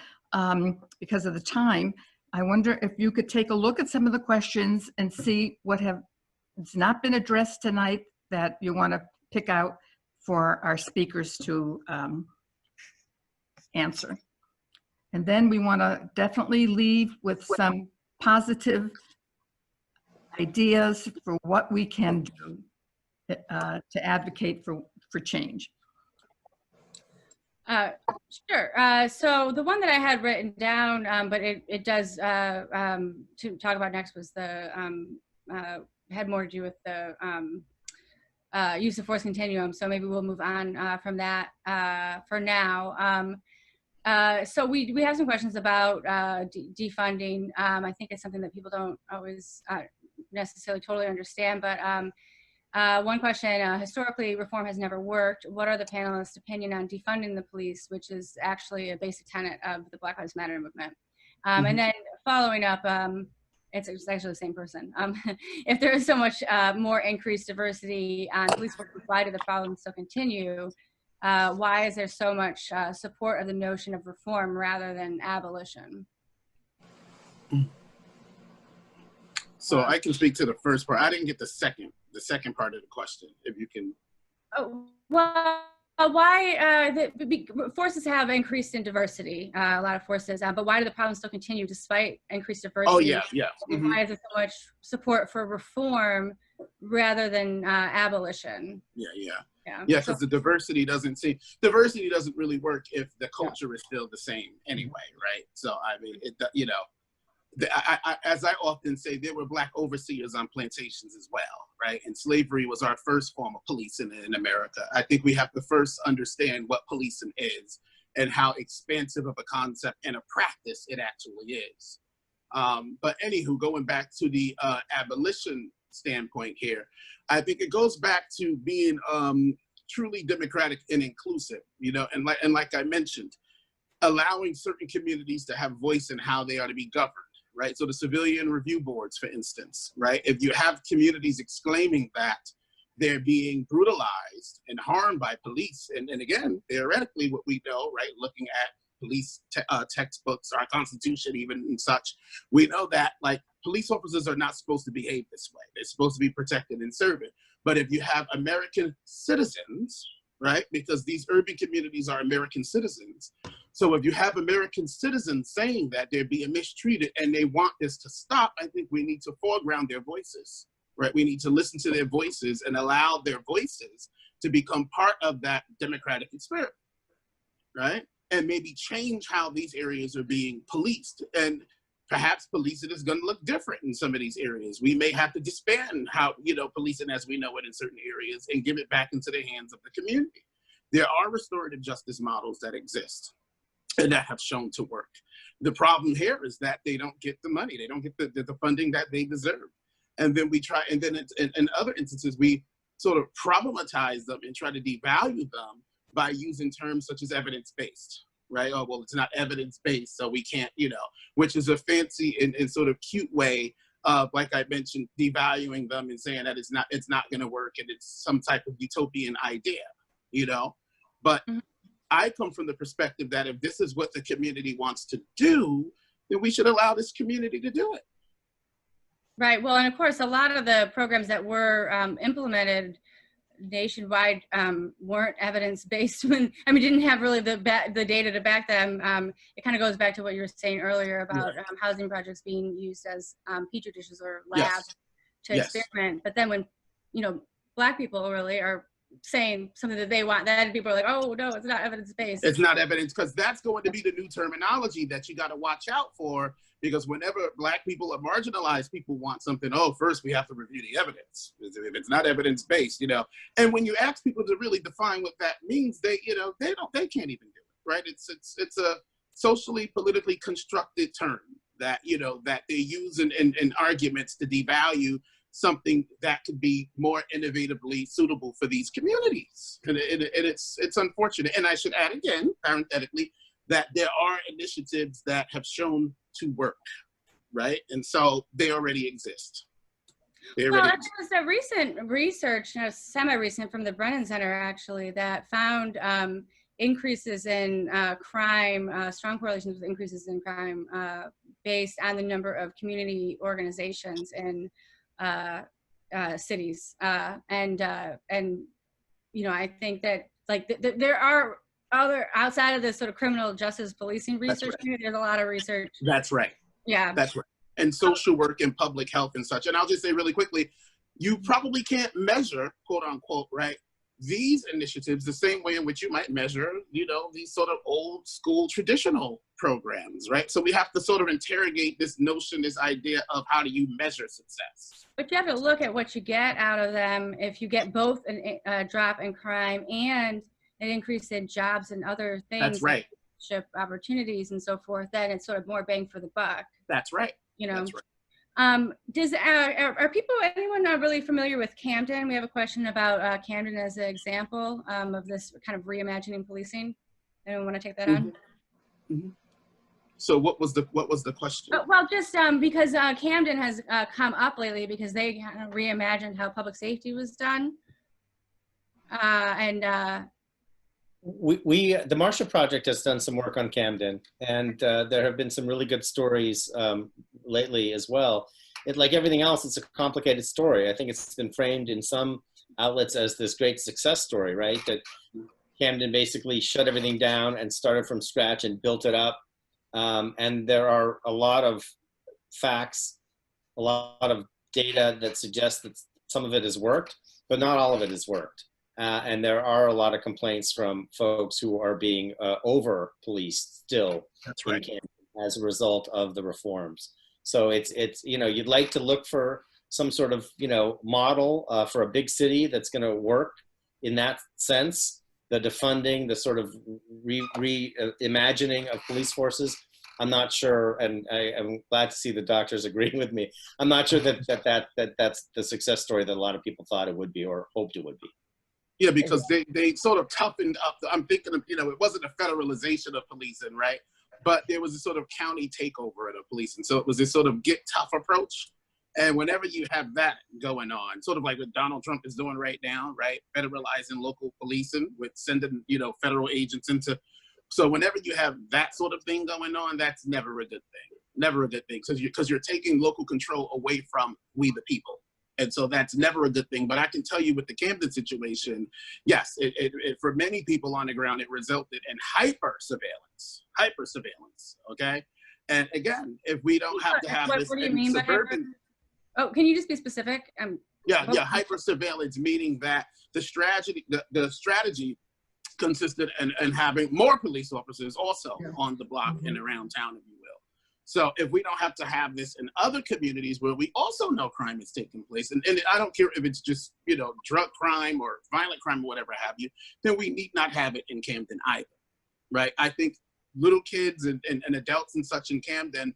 because of the time, I wonder if you could take a look at some of the questions and see what has not been addressed tonight that you want to pick out for our speakers to answer. And then we want to definitely leave with some positive ideas for what we can do to advocate for change.
Sure. So the one that I had written down, but it does to talk about next was the had more to do with the use of force continuum. So maybe we'll move on from that for now. So we have some questions about defunding. I think it's something that people don't always necessarily totally understand, but one question, historically, reform has never worked. What are the panelists' opinion on defunding the police, which is actually a basic tenet of the Black Lives Matter movement? And then following up, it's actually the same person. If there is so much more increased diversity on police force, why do the problems still continue? Why is there so much support of the notion of reform rather than abolition?
So I can speak to the first part. I didn't get the second part of the question, if you can.
Oh, well, why the forces have increased in diversity, a lot of forces, but why do the problems still continue despite increased diversity?
Oh, yeah. Mm-hmm.
Why is there so much support for reform rather than abolition?
Yeah, because the diversity doesn't really work if the culture is still the same anyway, right? So, I mean, you know, as I often say, there were Black overseers on plantations as well, right? And slavery was our first form of policing in America. I think we have to first understand what policing is and how expansive of a concept and a practice it actually is. But anywho, going back to the abolition standpoint here, I think it goes back to being truly democratic and inclusive, you know, and like I mentioned, allowing certain communities to have voice in how they are to be governed. Right, so the civilian review boards, for instance, right? If you have communities exclaiming that they're being brutalized and harmed by police, and again, theoretically, what we know, right, looking at police textbooks, our Constitution, even and such, we know that like police officers are not supposed to behave this way. They're supposed to be protected and serving. But if you have American citizens, right, because these urban communities are American citizens. So if you have American citizens saying that they're being mistreated and they want this to stop, I think we need to foreground their voices, right? We need to listen to their voices and allow their voices to become part of that democratic experiment, right? And maybe change how these areas are being policed. And perhaps policing is going to look different in some of these areas. We may have to disband how, you know, policing as we know it in certain areas and give it back into the hands of the community. There are restorative justice models that exist and that have shown to work. The problem here is that they don't get the money. They don't get the funding that they deserve. And then we try, and then in other instances, we sort of problematize them and try to devalue them by using terms such as evidence-based, right? Oh, well, it's not evidence-based, so we can't, you know, which is a fancy and sort of cute way of, like I mentioned, devaluing them and saying that it's not gonna work and it's some type of utopian idea, you know? But I come from the perspective that if this is what the community wants to do, then we should allow this community to do it.
Right. Well, and of course, a lot of the programs that were implemented nationwide weren't evidence-based. Didn't have really the data to back them. It kind of goes back to what you were saying earlier about housing projects being used as petri dishes or labs to experiment. But then when, Black people really are saying something that they want, then people are like, oh no, it's not evidence-based.
It's not evidence, because that's going to be the new terminology that you got to watch out for, because whenever Black people or marginalized people want something, first we have to review the evidence. If it's not evidence-based, and when you ask people to really define what that means, they can't even do it, right? It's a socially, politically constructed term that, that they use in arguments to devalue something that could be more innovatively suitable for these communities. And it's unfortunate. And I should add again, parenthetically, that there are initiatives that have shown to work, right? And so they already exist. There was
a recent research, semi-recent, from the Brennan Center, actually, that found increases in crime, strong correlations with increases in crime based on the number of community organizations in cities. I think that there are other, outside of this sort of criminal justice policing research, there's a lot of research.
That's right.
Yeah.
That's right. And social work and public health and such. And I'll just say really quickly, you probably can't measure, quote unquote, right, these initiatives the same way in which you might measure, these sort of old school traditional programs, right? So we have to sort of interrogate this notion, this idea of how do you measure success.
But you have to look at what you get out of them. If you get both a drop in crime and an increase in jobs and other things,
that's right,
like opportunities and so forth, then it's sort of more bang for the buck.
That's right.
That's
right.
Are anyone not really familiar with Camden? We have a question about Camden as an example of this kind of reimagining policing. Anyone want to take that on?
Mm-hmm. So what was the question?
Well, just because Camden has come up lately because they kind of reimagined how public safety was done,
the Marshall Project has done some work on Camden, and there have been some really good stories lately as well. Like everything else, it's a complicated story. I think it's been framed in some outlets as this great success story, right? That Camden basically shut everything down and started from scratch and built it up. And there are a lot of facts, a lot of data that suggests that some of it has worked, but not all of it has worked. And there are a lot of complaints from folks who are being over-policed still.
That's right.
As a result of the reforms. So it's you'd like to look for some sort of, model for a big city that's going to work in that sense. The defunding, the sort of reimagining of police forces. I'm not sure, and I'm glad to see the doctors agreeing with me. I'm not sure that's the success story that a lot of people thought it would be or hoped it would be.
Yeah, because they sort of toughened up. I'm thinking of, it wasn't a federalization of policing, right? But there was a sort of county takeover of the policing. So it was this sort of get tough approach. And whenever you have that going on, sort of like what Donald Trump is doing right now, right? Federalizing local policing with sending, federal agents into. So whenever you have that sort of thing going on, that's never a good thing. Never a good thing, because you're taking local control away from we the people. And so that's never a good thing. But I can tell you with the Camden situation, yes, it for many people on the ground, it resulted in hyper surveillance, okay? And again, if we don't have to have this in suburban.
Oh, can you just be specific?
Yeah, hyper surveillance, meaning that the strategy consisted in having more police officers also on the block and around town, if you will. So if we don't have to have this in other communities where we also know crime is taking place, and I don't care if it's just, drug crime or violent crime or whatever have you, then we need not have it in Camden either, right? I think little kids and adults and such in Camden,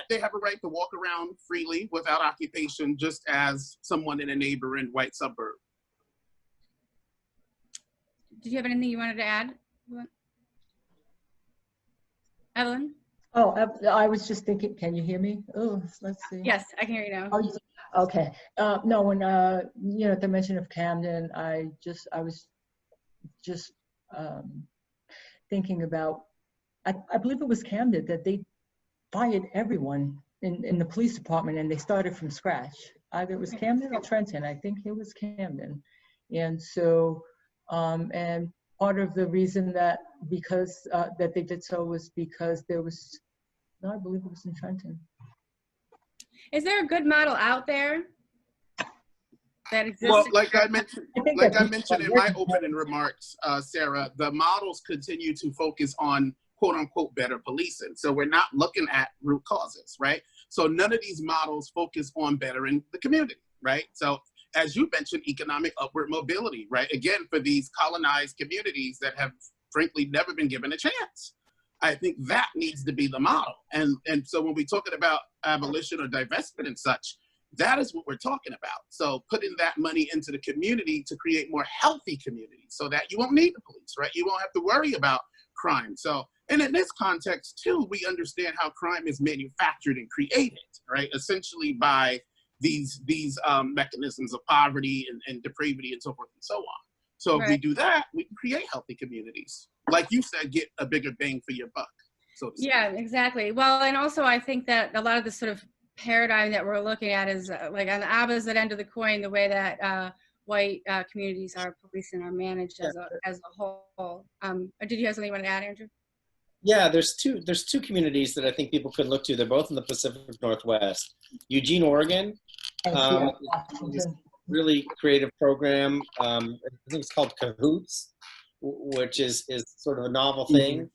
they have a right to walk around freely without occupation, just as someone in a neighboring white suburb.
Did you have anything you wanted to add, Evelyn?
Oh, I was just thinking, can you hear me? Oh, let's see.
Yes, I can hear you now.
Oh, okay. No, when, at the mention of Camden, I was just thinking about, I believe it was Camden that they fired everyone in the police department, and they started from scratch. Either it was Camden or Trenton. I think it was Camden. And so, and part of the reason that that they did so was because there was, no, I believe it was in Trenton.
Is there a good model out there that exists?
Well, like I mentioned in my opening remarks, Sarah, the models continue to focus on quote unquote better policing. So we're not looking at root causes, right? So none of these models focus on bettering the community, right? So as you mentioned, economic upward mobility, right? Again, for these colonized communities that have frankly never been given a chance. I think that needs to be the model. And so when we're talking about abolition or divestment and such, that is what we're talking about. So putting that money into the community to create more healthy communities so that you won't need the police, right? You won't have to worry about crime. So, and in this context too, we understand how crime is manufactured and created, right? Essentially by these mechanisms of poverty and depravity and so forth and so on. So if we do that, we can create healthy communities. Like you said, get a bigger bang for your buck. So to speak.
Yeah, exactly. Well, and also I think that a lot of the sort of paradigm that we're looking at is like on the opposite end of the coin, the way that white communities are policed and are managed as a whole. Did you have something you want to add, Andrew?
Yeah, there's two communities that I think people could look to. They're both in the Pacific Northwest. Eugene, Oregon, this really creative program. I think it's called COHEN, which is sort of a novel thing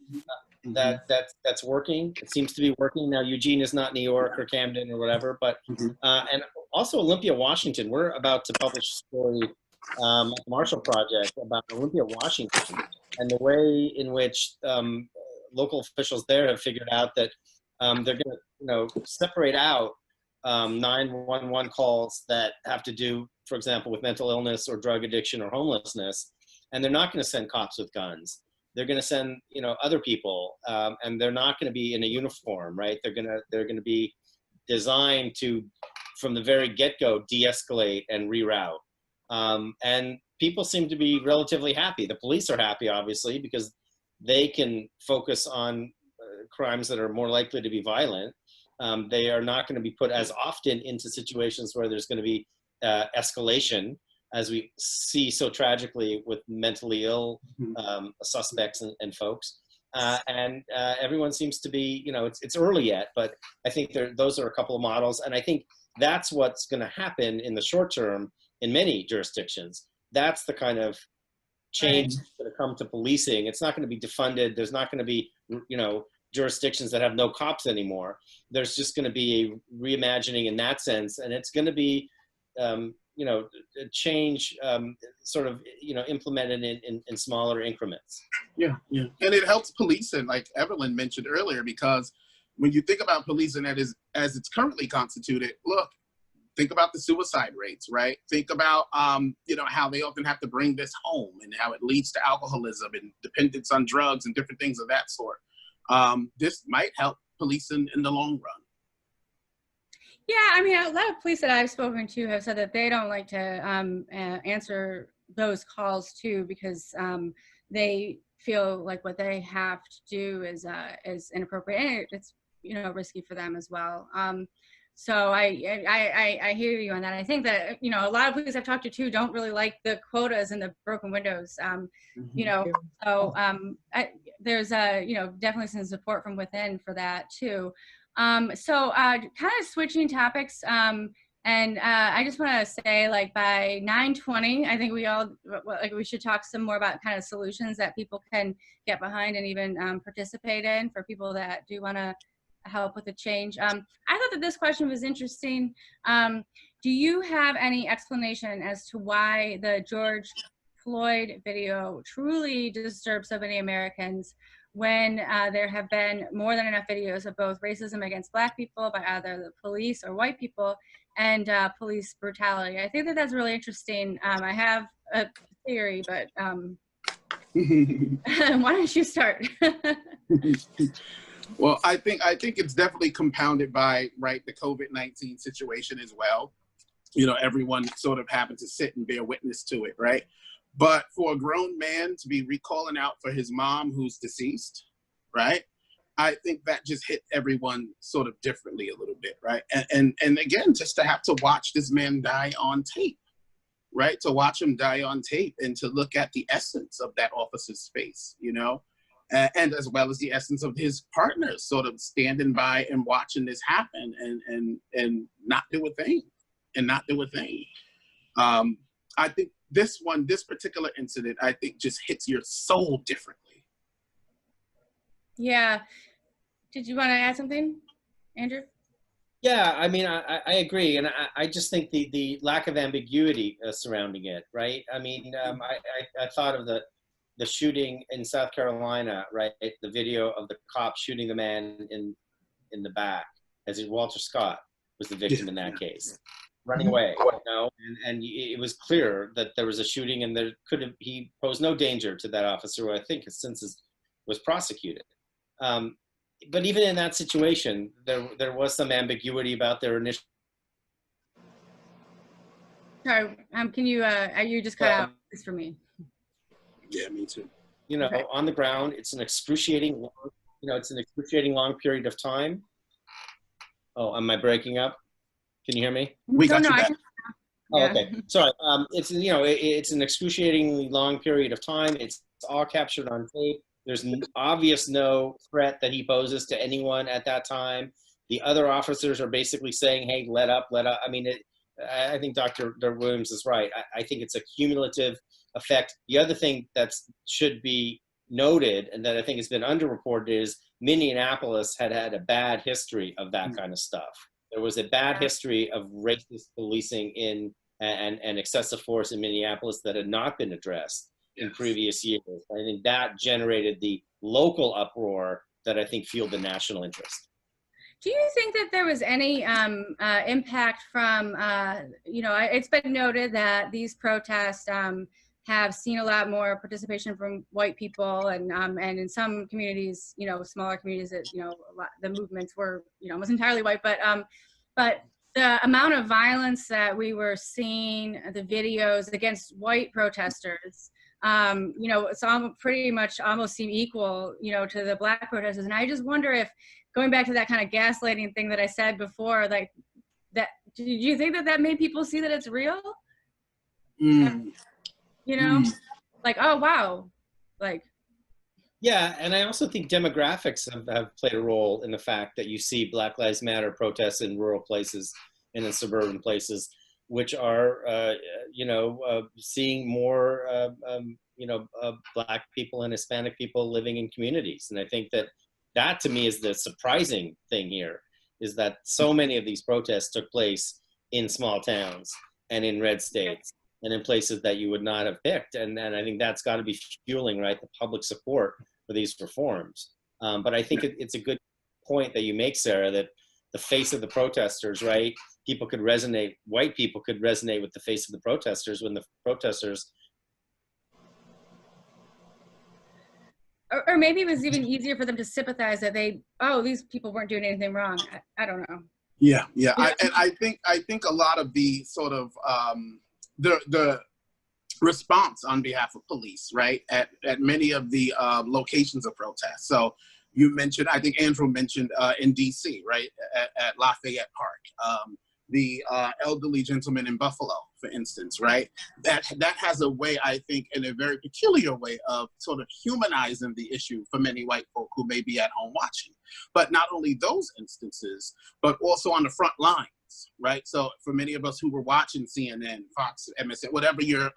that's working. It seems to be working. Now, Eugene is not New York or Camden or whatever, but and also Olympia, Washington. We're about to publish a story at the Marshall Project about Olympia, Washington, and the way in which local officials there have figured out that they're going to, separate out 911 calls that have to do, for example, with mental illness or drug addiction or homelessness, and they're not going to send cops with guns. They're going to send, other people, and they're not going to be in a uniform, right? They're going to be designed to, from the very get-go, de-escalate and reroute. And people seem to be relatively happy. The police are happy, obviously, because they can focus on crimes that are more likely to be violent. They are not going to be put as often into situations where there's going to be escalation, as we see so tragically with mentally ill suspects and folks. And everyone seems to be, it's early yet, but I think those are a couple of models. And I think that's what's going to happen in the short term in many jurisdictions. That's the kind of change that's going to come to policing. It's not going to be defunded. There's not going to be, jurisdictions that have no cops anymore. There's just going to be a reimagining in that sense. And it's going to be, a change sort of, implemented in smaller increments.
Yeah. And it helps policing, like Evelyn mentioned earlier, because when you think about policing as it's currently constituted, look, think about the suicide rates, right? Think about, how they often have to bring this home and how it leads to alcoholism and dependence on drugs and different things of that sort. This might help policing in the long run.
Yeah, I mean, a lot of police that I've spoken to have said that they don't like to answer those calls too, because they feel like what they have to do is inappropriate, and it's risky for them as well. So I hear you on that. I think that a lot of police I've talked to too don't really like the quotas and the broken windows. So there's definitely some support from within for that too. So kind of switching topics, and I just want to say, like, by 9:20, I think we should talk some more about kind of solutions that people can get behind and even participate in for people that do want to help with the change. I thought that this question was interesting. Do you have any explanation as to why the George Floyd video truly disturbs so many Americans, when there have been more than enough videos of both racism against Black people by either the police or white people, and police brutality? I think that that's really interesting. I have a theory, but why don't you start?
Well, I think it's definitely compounded by, the COVID-19 situation as well. Everyone sort of happened to sit and bear witness to it, right? But for a grown man to be recalling out for his mom who's deceased, right? I think that just hit everyone sort of differently a little bit, right? And again, just to have to watch this man die on tape, right? To watch him die on tape and to look at the essence of that officer's face, you know, and as well as the essence of his partners sort of standing by and watching this happen and not do a thing, I think this particular incident, I think just hits your soul differently.
Yeah. Did you want to add something, Andrew?
Yeah, I mean, I agree, and I just think the lack of ambiguity surrounding it, right? I mean, I thought of the shooting in South Carolina, right? The video of the cop shooting the man in the back, as Walter Scott was the victim in that case, running away, you know, and it was clear that there was a shooting, and he posed no danger to that officer, who I think since was prosecuted. But even in that situation, there was some ambiguity about their initial.
Sorry, can you just cut out this for me?
Yeah, me too.
You know,
Okay.
on the ground, it's an excruciating long period of time. Oh, am I breaking up? Can you hear me?
We got you back.
Oh, okay. Sorry. It's it's an excruciatingly long period of time. It's all captured on tape. There's no threat that he poses to anyone at that time. The other officers are basically saying, hey, let up. I mean, I think Dr. Williams is right. I think it's a cumulative effect. The other thing that should be noted, and that I think has been underreported, is Minneapolis had a bad history of that kind of stuff. There was a bad history of racist policing and excessive force in Minneapolis that had not been addressed in previous years. I think that generated the local uproar that I think fueled the national interest.
Do you think that there was any impact from, it's been noted that these protests have seen a lot more participation from white people, and in some communities, smaller communities, that the movements were almost entirely white, but the amount of violence that we were seeing, the videos against white protesters, it's pretty much almost seem equal, to the black protesters. And I just wonder if, going back to that kind of gaslighting thing that I said before, like that, do you think that made people see that it's real? Like, oh, wow. Like,
yeah, and I also think demographics have played a role in the fact that you see Black Lives Matter protests in rural places and in suburban places, which are, seeing more, Black people and Hispanic people living in communities. And I think that to me is the surprising thing here, is that so many of these protests took place in small towns and in red states and in places that you would not have picked. And I think that's got to be fueling, right, the public support for these reforms. But I think it's a good point that you make, Sarah, that the face of the protesters, right, white people could resonate with the face of the protesters when the protesters.
Or maybe it was even easier for them to sympathize that these people weren't doing anything wrong. I don't know.
Yeah. I think a lot of the sort of the response on behalf of police, right, at many of the locations of protest. So you mentioned, I think Andrew mentioned in DC, right, at Lafayette Park, the elderly gentleman in Buffalo, for instance, right? That has a way, I think, in a very peculiar way of sort of humanizing the issue for many white folk who may be at home watching. But not only those instances, but also on the front lines, right? So for many of us who were watching CNN, Fox, MSN, whatever your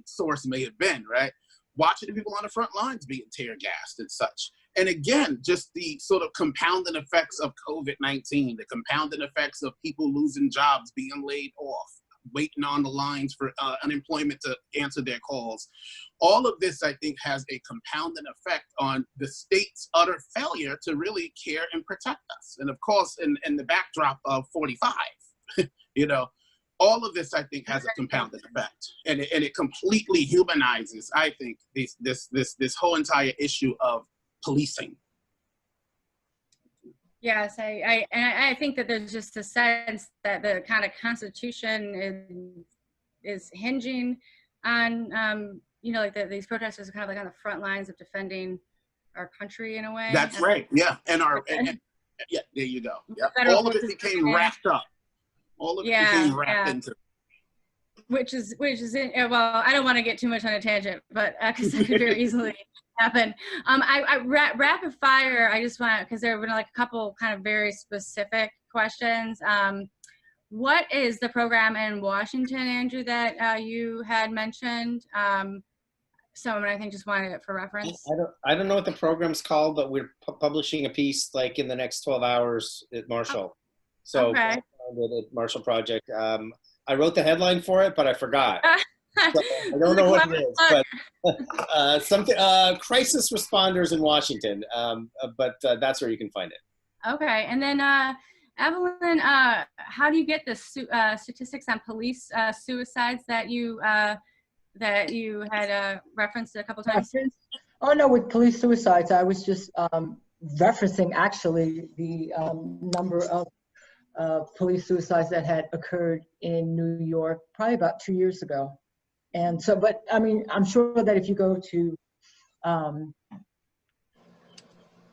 source may have been, right? Watching the people on the front lines being tear gassed and such. And again, just the sort of compounding effects of COVID-19, the compounding effects of people losing jobs, being laid off, waiting on the lines for unemployment to answer their calls. All of this, I think, has a compounding effect on the state's utter failure to really care and protect us. And of course, in the backdrop of 45, all of this, I think, has a compounding effect. And it completely humanizes, I think, this whole entire issue of policing.
Yes, I think that there's just a sense that the kind of Constitution is hinging on, these protesters are kind of like on the front lines of defending country in a way.
That's right. Yeah, and yeah, there you go. Yeah, all of it became wrapped up. All of it became wrapped into.
Which is well, I don't want to get too much on a tangent, but because that could very easily happen. Rapid fire. I just want, because there have been like a couple kind of very specific questions. What is the program in Washington, Andrew, that you had mentioned? Someone I think just wanted it for reference.
I don't know what the program's called, but we're publishing a piece like in the next 12 hours at Marshall. So
okay.
at Marshall Project. I wrote the headline for it, but I forgot. So I don't know what it is, but something crisis responders in Washington. But that's where you can find it.
Okay, and then Evelyn, how do you get the statistics on police suicides that you had referenced a couple times?
Oh no, with police suicides, I was just referencing actually the number of police suicides that had occurred in New York probably about 2 years ago. And so, but I mean, I'm sure that if you go to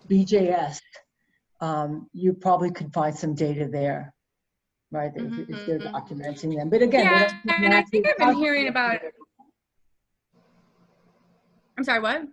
BJS, you probably could find some data there, right? If they're documenting them. But again,
yeah, and I think I've been hearing about. I'm sorry, what?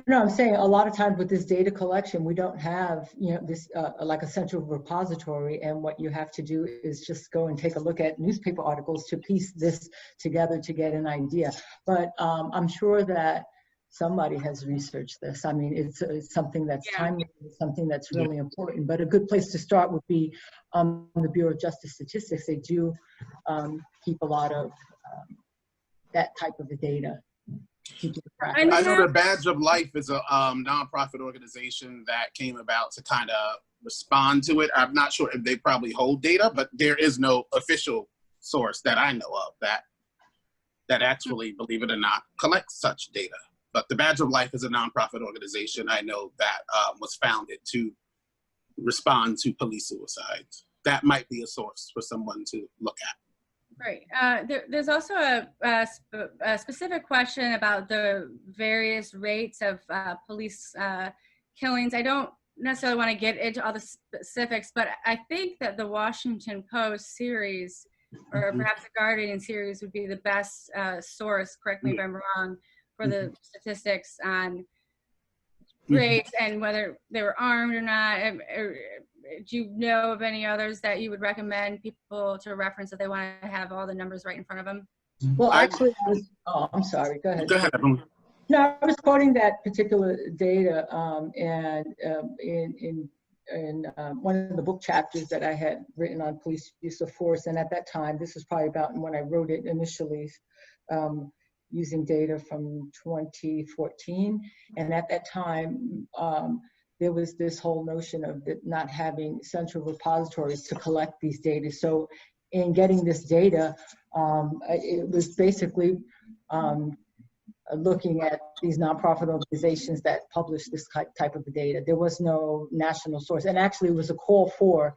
No, I'm saying a lot of times with this data collection, we don't have, this like a central repository, and what you have to do is just go and take a look at newspaper articles to piece this together to get an idea. But I'm sure that somebody has researched this. I mean, it's something that's timely, it's something that's really important. But a good place to start would be the Bureau of Justice Statistics. They do keep a lot of that type of data.
I know the Badge of Life is a nonprofit organization that came about to kind of respond to it. I'm not sure if they probably hold data, but there is no official source that I know of that actually, believe it or not, collects such data. But the Badge of Life is a nonprofit organization I know that was founded to respond to police suicides. That might be a source for someone to look at.
Right. There's also a specific question about the various rates of police killings. I don't necessarily want to get into all the specifics, but I think that the Washington Post series, or perhaps the Guardian series, would be the best source, correct me if I'm wrong, for the statistics on rates and whether they were armed or not. Do you know of any others that you would recommend people to reference if they want to have all the numbers right in front of them?
Well, actually, I'm sorry. Go ahead.
Go ahead.
No, I was quoting that particular data and in one of the book chapters that I had written on police use of force. And at that time, this was probably about when I wrote it initially, using data from 2014. And at that time, there was this whole notion of not having central repositories to collect these data. So in getting this data, it was basically looking at these nonprofit organizations that publish this type of data. There was no national source. And actually it was a call for,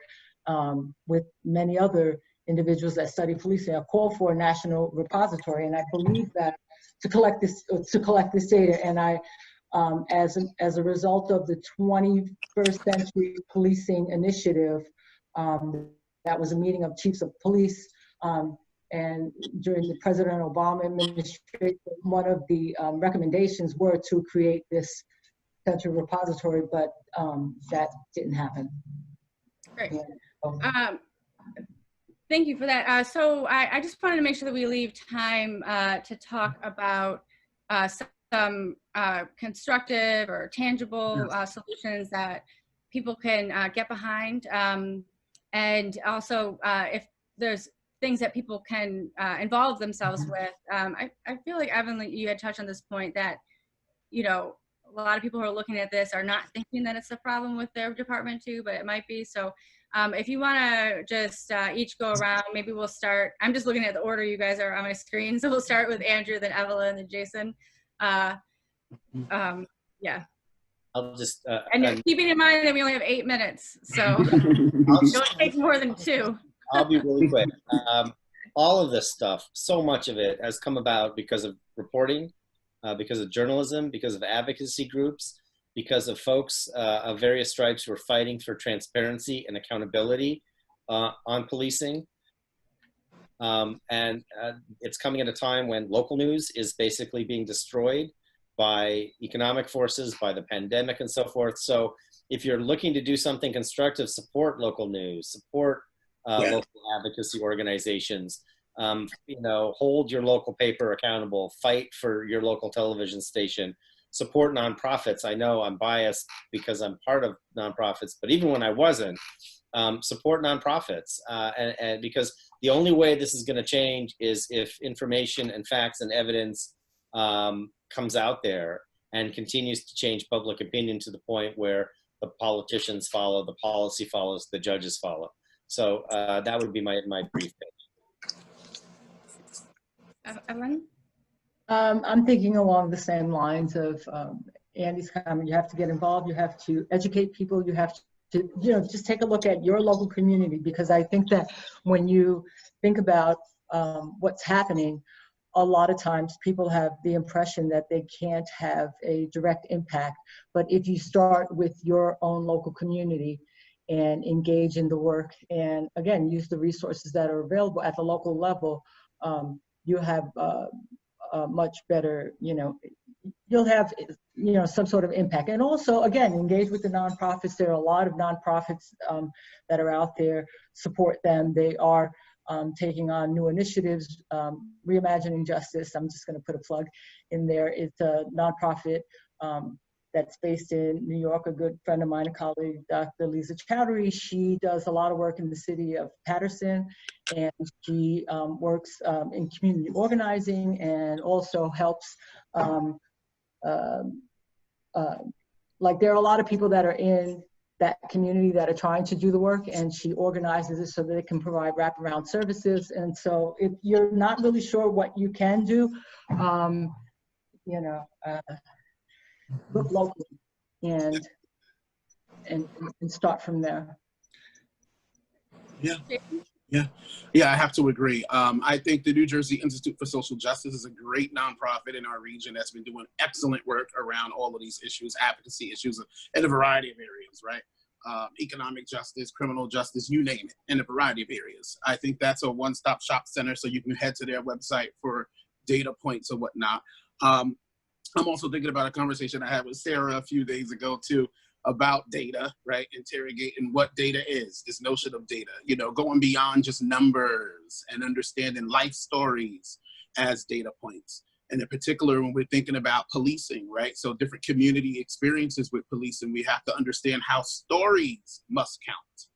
with many other individuals that study policing, a call for a national repository. And I believe that to collect this data, and I, as a result of the 21st Century Policing Initiative, that was a meeting of chiefs of police, and during the President Obama administration, one of the recommendations were to create this central repository, but that didn't happen.
Great. Thank you for that. So I just wanted to make sure that we leave time to talk about some constructive or tangible solutions that people can get behind. And also if there's things that people can involve themselves with. I feel like, Evan, you had touched on this point that, you know, a lot of people who are looking at this are not thinking that it's a problem with their department too, but it might be. So if you want to just each go around, maybe we'll start. I'm just looking at the order you guys are on my screen. So we'll start with Andrew, then Evelyn, then Jason. Yeah.
I'll just
and keeping in mind that we only have 8 minutes, so don't take more than 2.
I'll be really quick. All of this stuff, so much of it has come about because of reporting, because of journalism, because of advocacy groups, because of folks of various stripes who are fighting for transparency and accountability on policing. It's coming at a time when local news is basically being destroyed by economic forces, by the pandemic and so forth. So if you're looking to do something constructive, support local news, support local advocacy organizations, hold your local paper accountable, fight for your local television station, support nonprofits. I know I'm biased because I'm part of nonprofits, but even when I wasn't, support nonprofits. And because the only way this is going to change is if information and facts and evidence comes out there and continues to change public opinion to the point where the politicians follow, the policy follows, the judges follow. So that would be my brief pitch.
Evelyn?
I'm thinking along the same lines of Andy's comment. You have to get involved. You have to educate people. You have to, just take a look at your local community, because I think that when you think about what's happening, a lot of times people have the impression that they can't have a direct impact. But if you start with your own local community and engage in the work, and again, use the resources that are available at the local level, you have a much better, you'll have, some sort of impact. And also, again, engage with the nonprofits. There are a lot of nonprofits that are out there. Support them. They are taking on new initiatives. Reimagining Justice, I'm just going to put a plug in there. It's a nonprofit that's based in New York. A good friend of mine, a colleague, Dr. Lisa Chowdhury, she does a lot of work in the city of Paterson, and she works in community organizing and also helps, like there are a lot of people that are in that community that are trying to do the work, and she organizes it so that it can provide wraparound services. And so if you're not really sure what you can do, look locally and start from there.
Yeah, I have to agree. I think the New Jersey Institute for Social Justice is a great nonprofit in our region that's been doing excellent work around all of these issues, advocacy issues in a variety of areas, right? Economic justice, criminal justice, you name it, in a variety of areas. I think that's a one-stop shop center, so you can head to their website for data points or whatnot. I'm also thinking about a conversation I had with Sarah a few days ago too, about data, right? Interrogating what data is, this notion of data, going beyond just numbers and understanding life stories as data points. And in particular, when we're thinking about policing, right? So different community experiences with policing, we have to understand how stories must count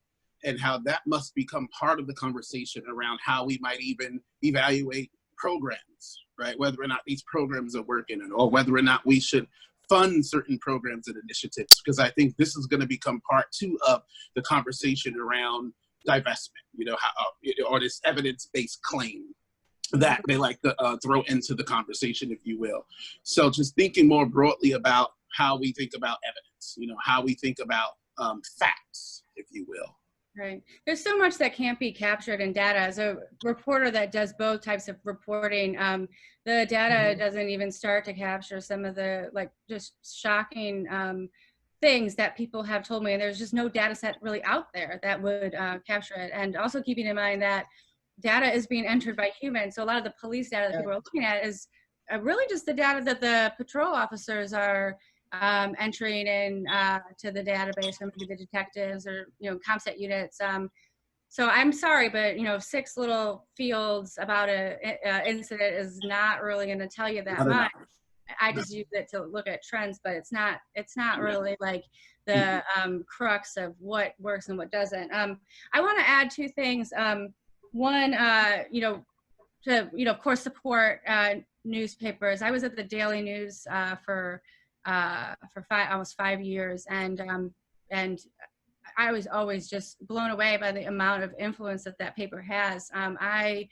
and how that must become part of the conversation around how we might even evaluate programs, right? Whether or not these programs are working, or whether or not we should fund certain programs and initiatives, because I think this is going to become part two of the conversation around divestment, or this evidence-based claim that they like to throw into the conversation, if you will. So just thinking more broadly about how we think about evidence, how we think about facts, if you will.
Right. There's so much that can't be captured in data. As a reporter that does both types of reporting, the data doesn't even start to capture some of the just shocking things that people have told me. And there's just no data set really out there that would capture it. And also keeping in mind that data is being entered by humans. So a lot of the police data that people are looking at is really just the data that the patrol officers are entering in to the database, or maybe the detectives or CompStat units. So I'm sorry, but 6 little fields about a incident is not really going to tell you that much. I just use it to look at trends, but it's not really like the crux of what works and what doesn't. I want to add 2 things. One, to of course support newspapers. I was at the Daily News for almost 5 years, and I was always just blown away by the amount of influence that paper has. I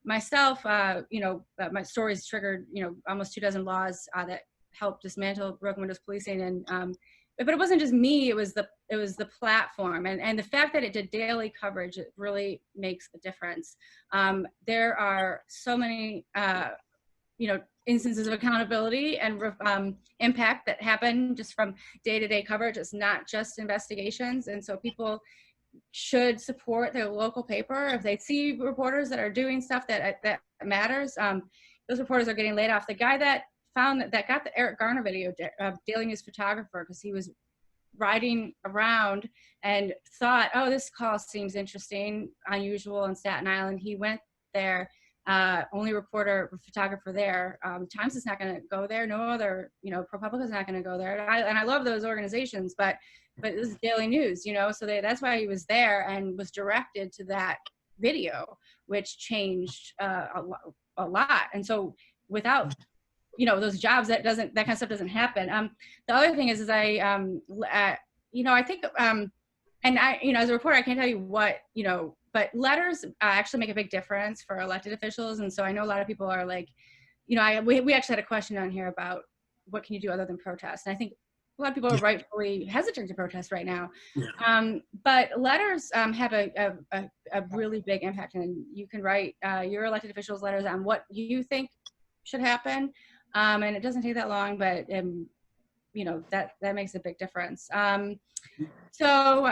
myself, my stories triggered almost 24 laws that helped dismantle broken windows policing, and but it wasn't just me. It was the platform, and the fact that it did daily coverage. It really makes a difference. There are so many instances of accountability and impact that happen just from day-to-day coverage. It's not just investigations. And so people should support their local paper. If they see reporters that are doing stuff that matters, those reporters are getting laid off. The guy that got the Eric Garner video, Daily News photographer, because he was riding around and thought, oh, this call seems interesting, unusual in Staten Island. He went there, only photographer there. Times is not going to go there. No other, ProPublica is not going to go there. And I love those organizations, but this is Daily News, so that's why he was there and was directed to that video, which changed a lot. And so without those jobs, that kind of stuff doesn't happen. The other thing is I think, and I, as a reporter, I can't tell you what, but letters actually make a big difference for elected officials. And so I know a lot of people are like, we actually had a question on here about what can you do other than protest? And I think a lot of people are rightfully hesitant to protest right now. Yeah. But letters have a really big impact, and you can write your elected officials letters on what you think should happen. And it doesn't take that long, but that makes a big difference. So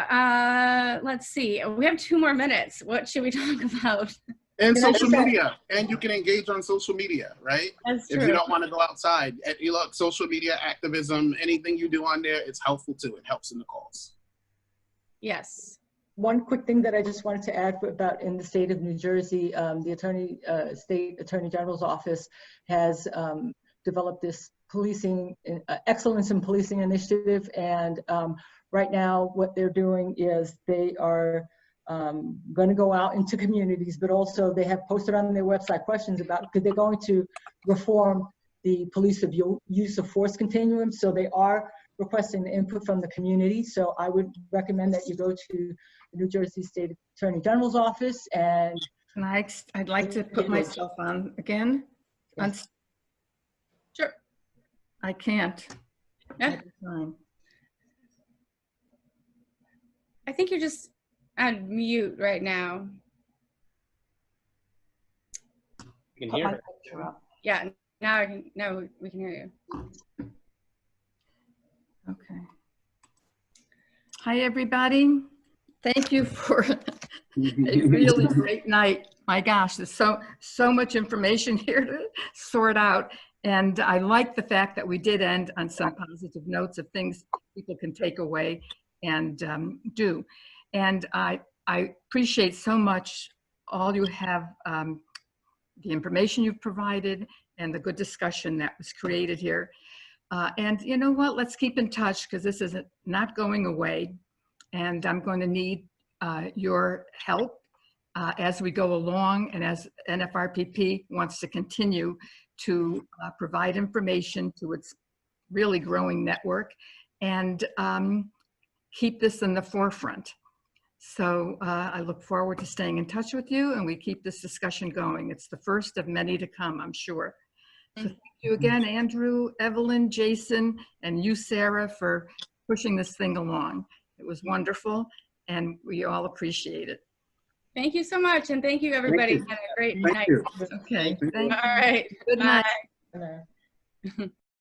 let's see, we have 2 more minutes. What should we talk about?
And social media, and you can engage on social media, right?
That's true.
If you don't want to go outside, look, social media, activism, anything you do on there, it's helpful too. It helps in the cause.
Yes.
One quick thing that I just wanted to add about in the state of New Jersey, the state attorney general's office has developed this policing excellence in policing initiative, and right now what they're doing is they are going to go out into communities, but also they have posted on their website questions about, because they're going to reform the police use of force continuum. So they are requesting the input from the community. So I would recommend that you go to the New Jersey State Attorney General's office and.
I'd like to put myself on again.
Yes.
Sure.
I can't.
Yeah. I think you're just on mute right now.
You can hear her.
Yeah, now we can hear you.
Okay. Hi, everybody. Thank you for a really great night. My gosh, there's so much information here to sort out. And I like the fact that we did end on some positive notes of things people can take away and do. And I appreciate so much all you have, the information you've provided and the good discussion that was created here. And you know what, let's keep in touch, because this is not going away. And I'm going to need your help as we go along, and as NFRPP wants to continue to provide information to its really growing network and keep this in the forefront. So I look forward to staying in touch with you, and we keep this discussion going. It's the first of many to come, I'm sure. So thank you again, Andrew, Evelyn, Jason, and you, Sarah, for pushing this thing along. It was wonderful, and we all appreciate it.
Thank you so much, and thank you, everybody. Had a great night.
You.
Okay.
All right.
Good night.
Bye.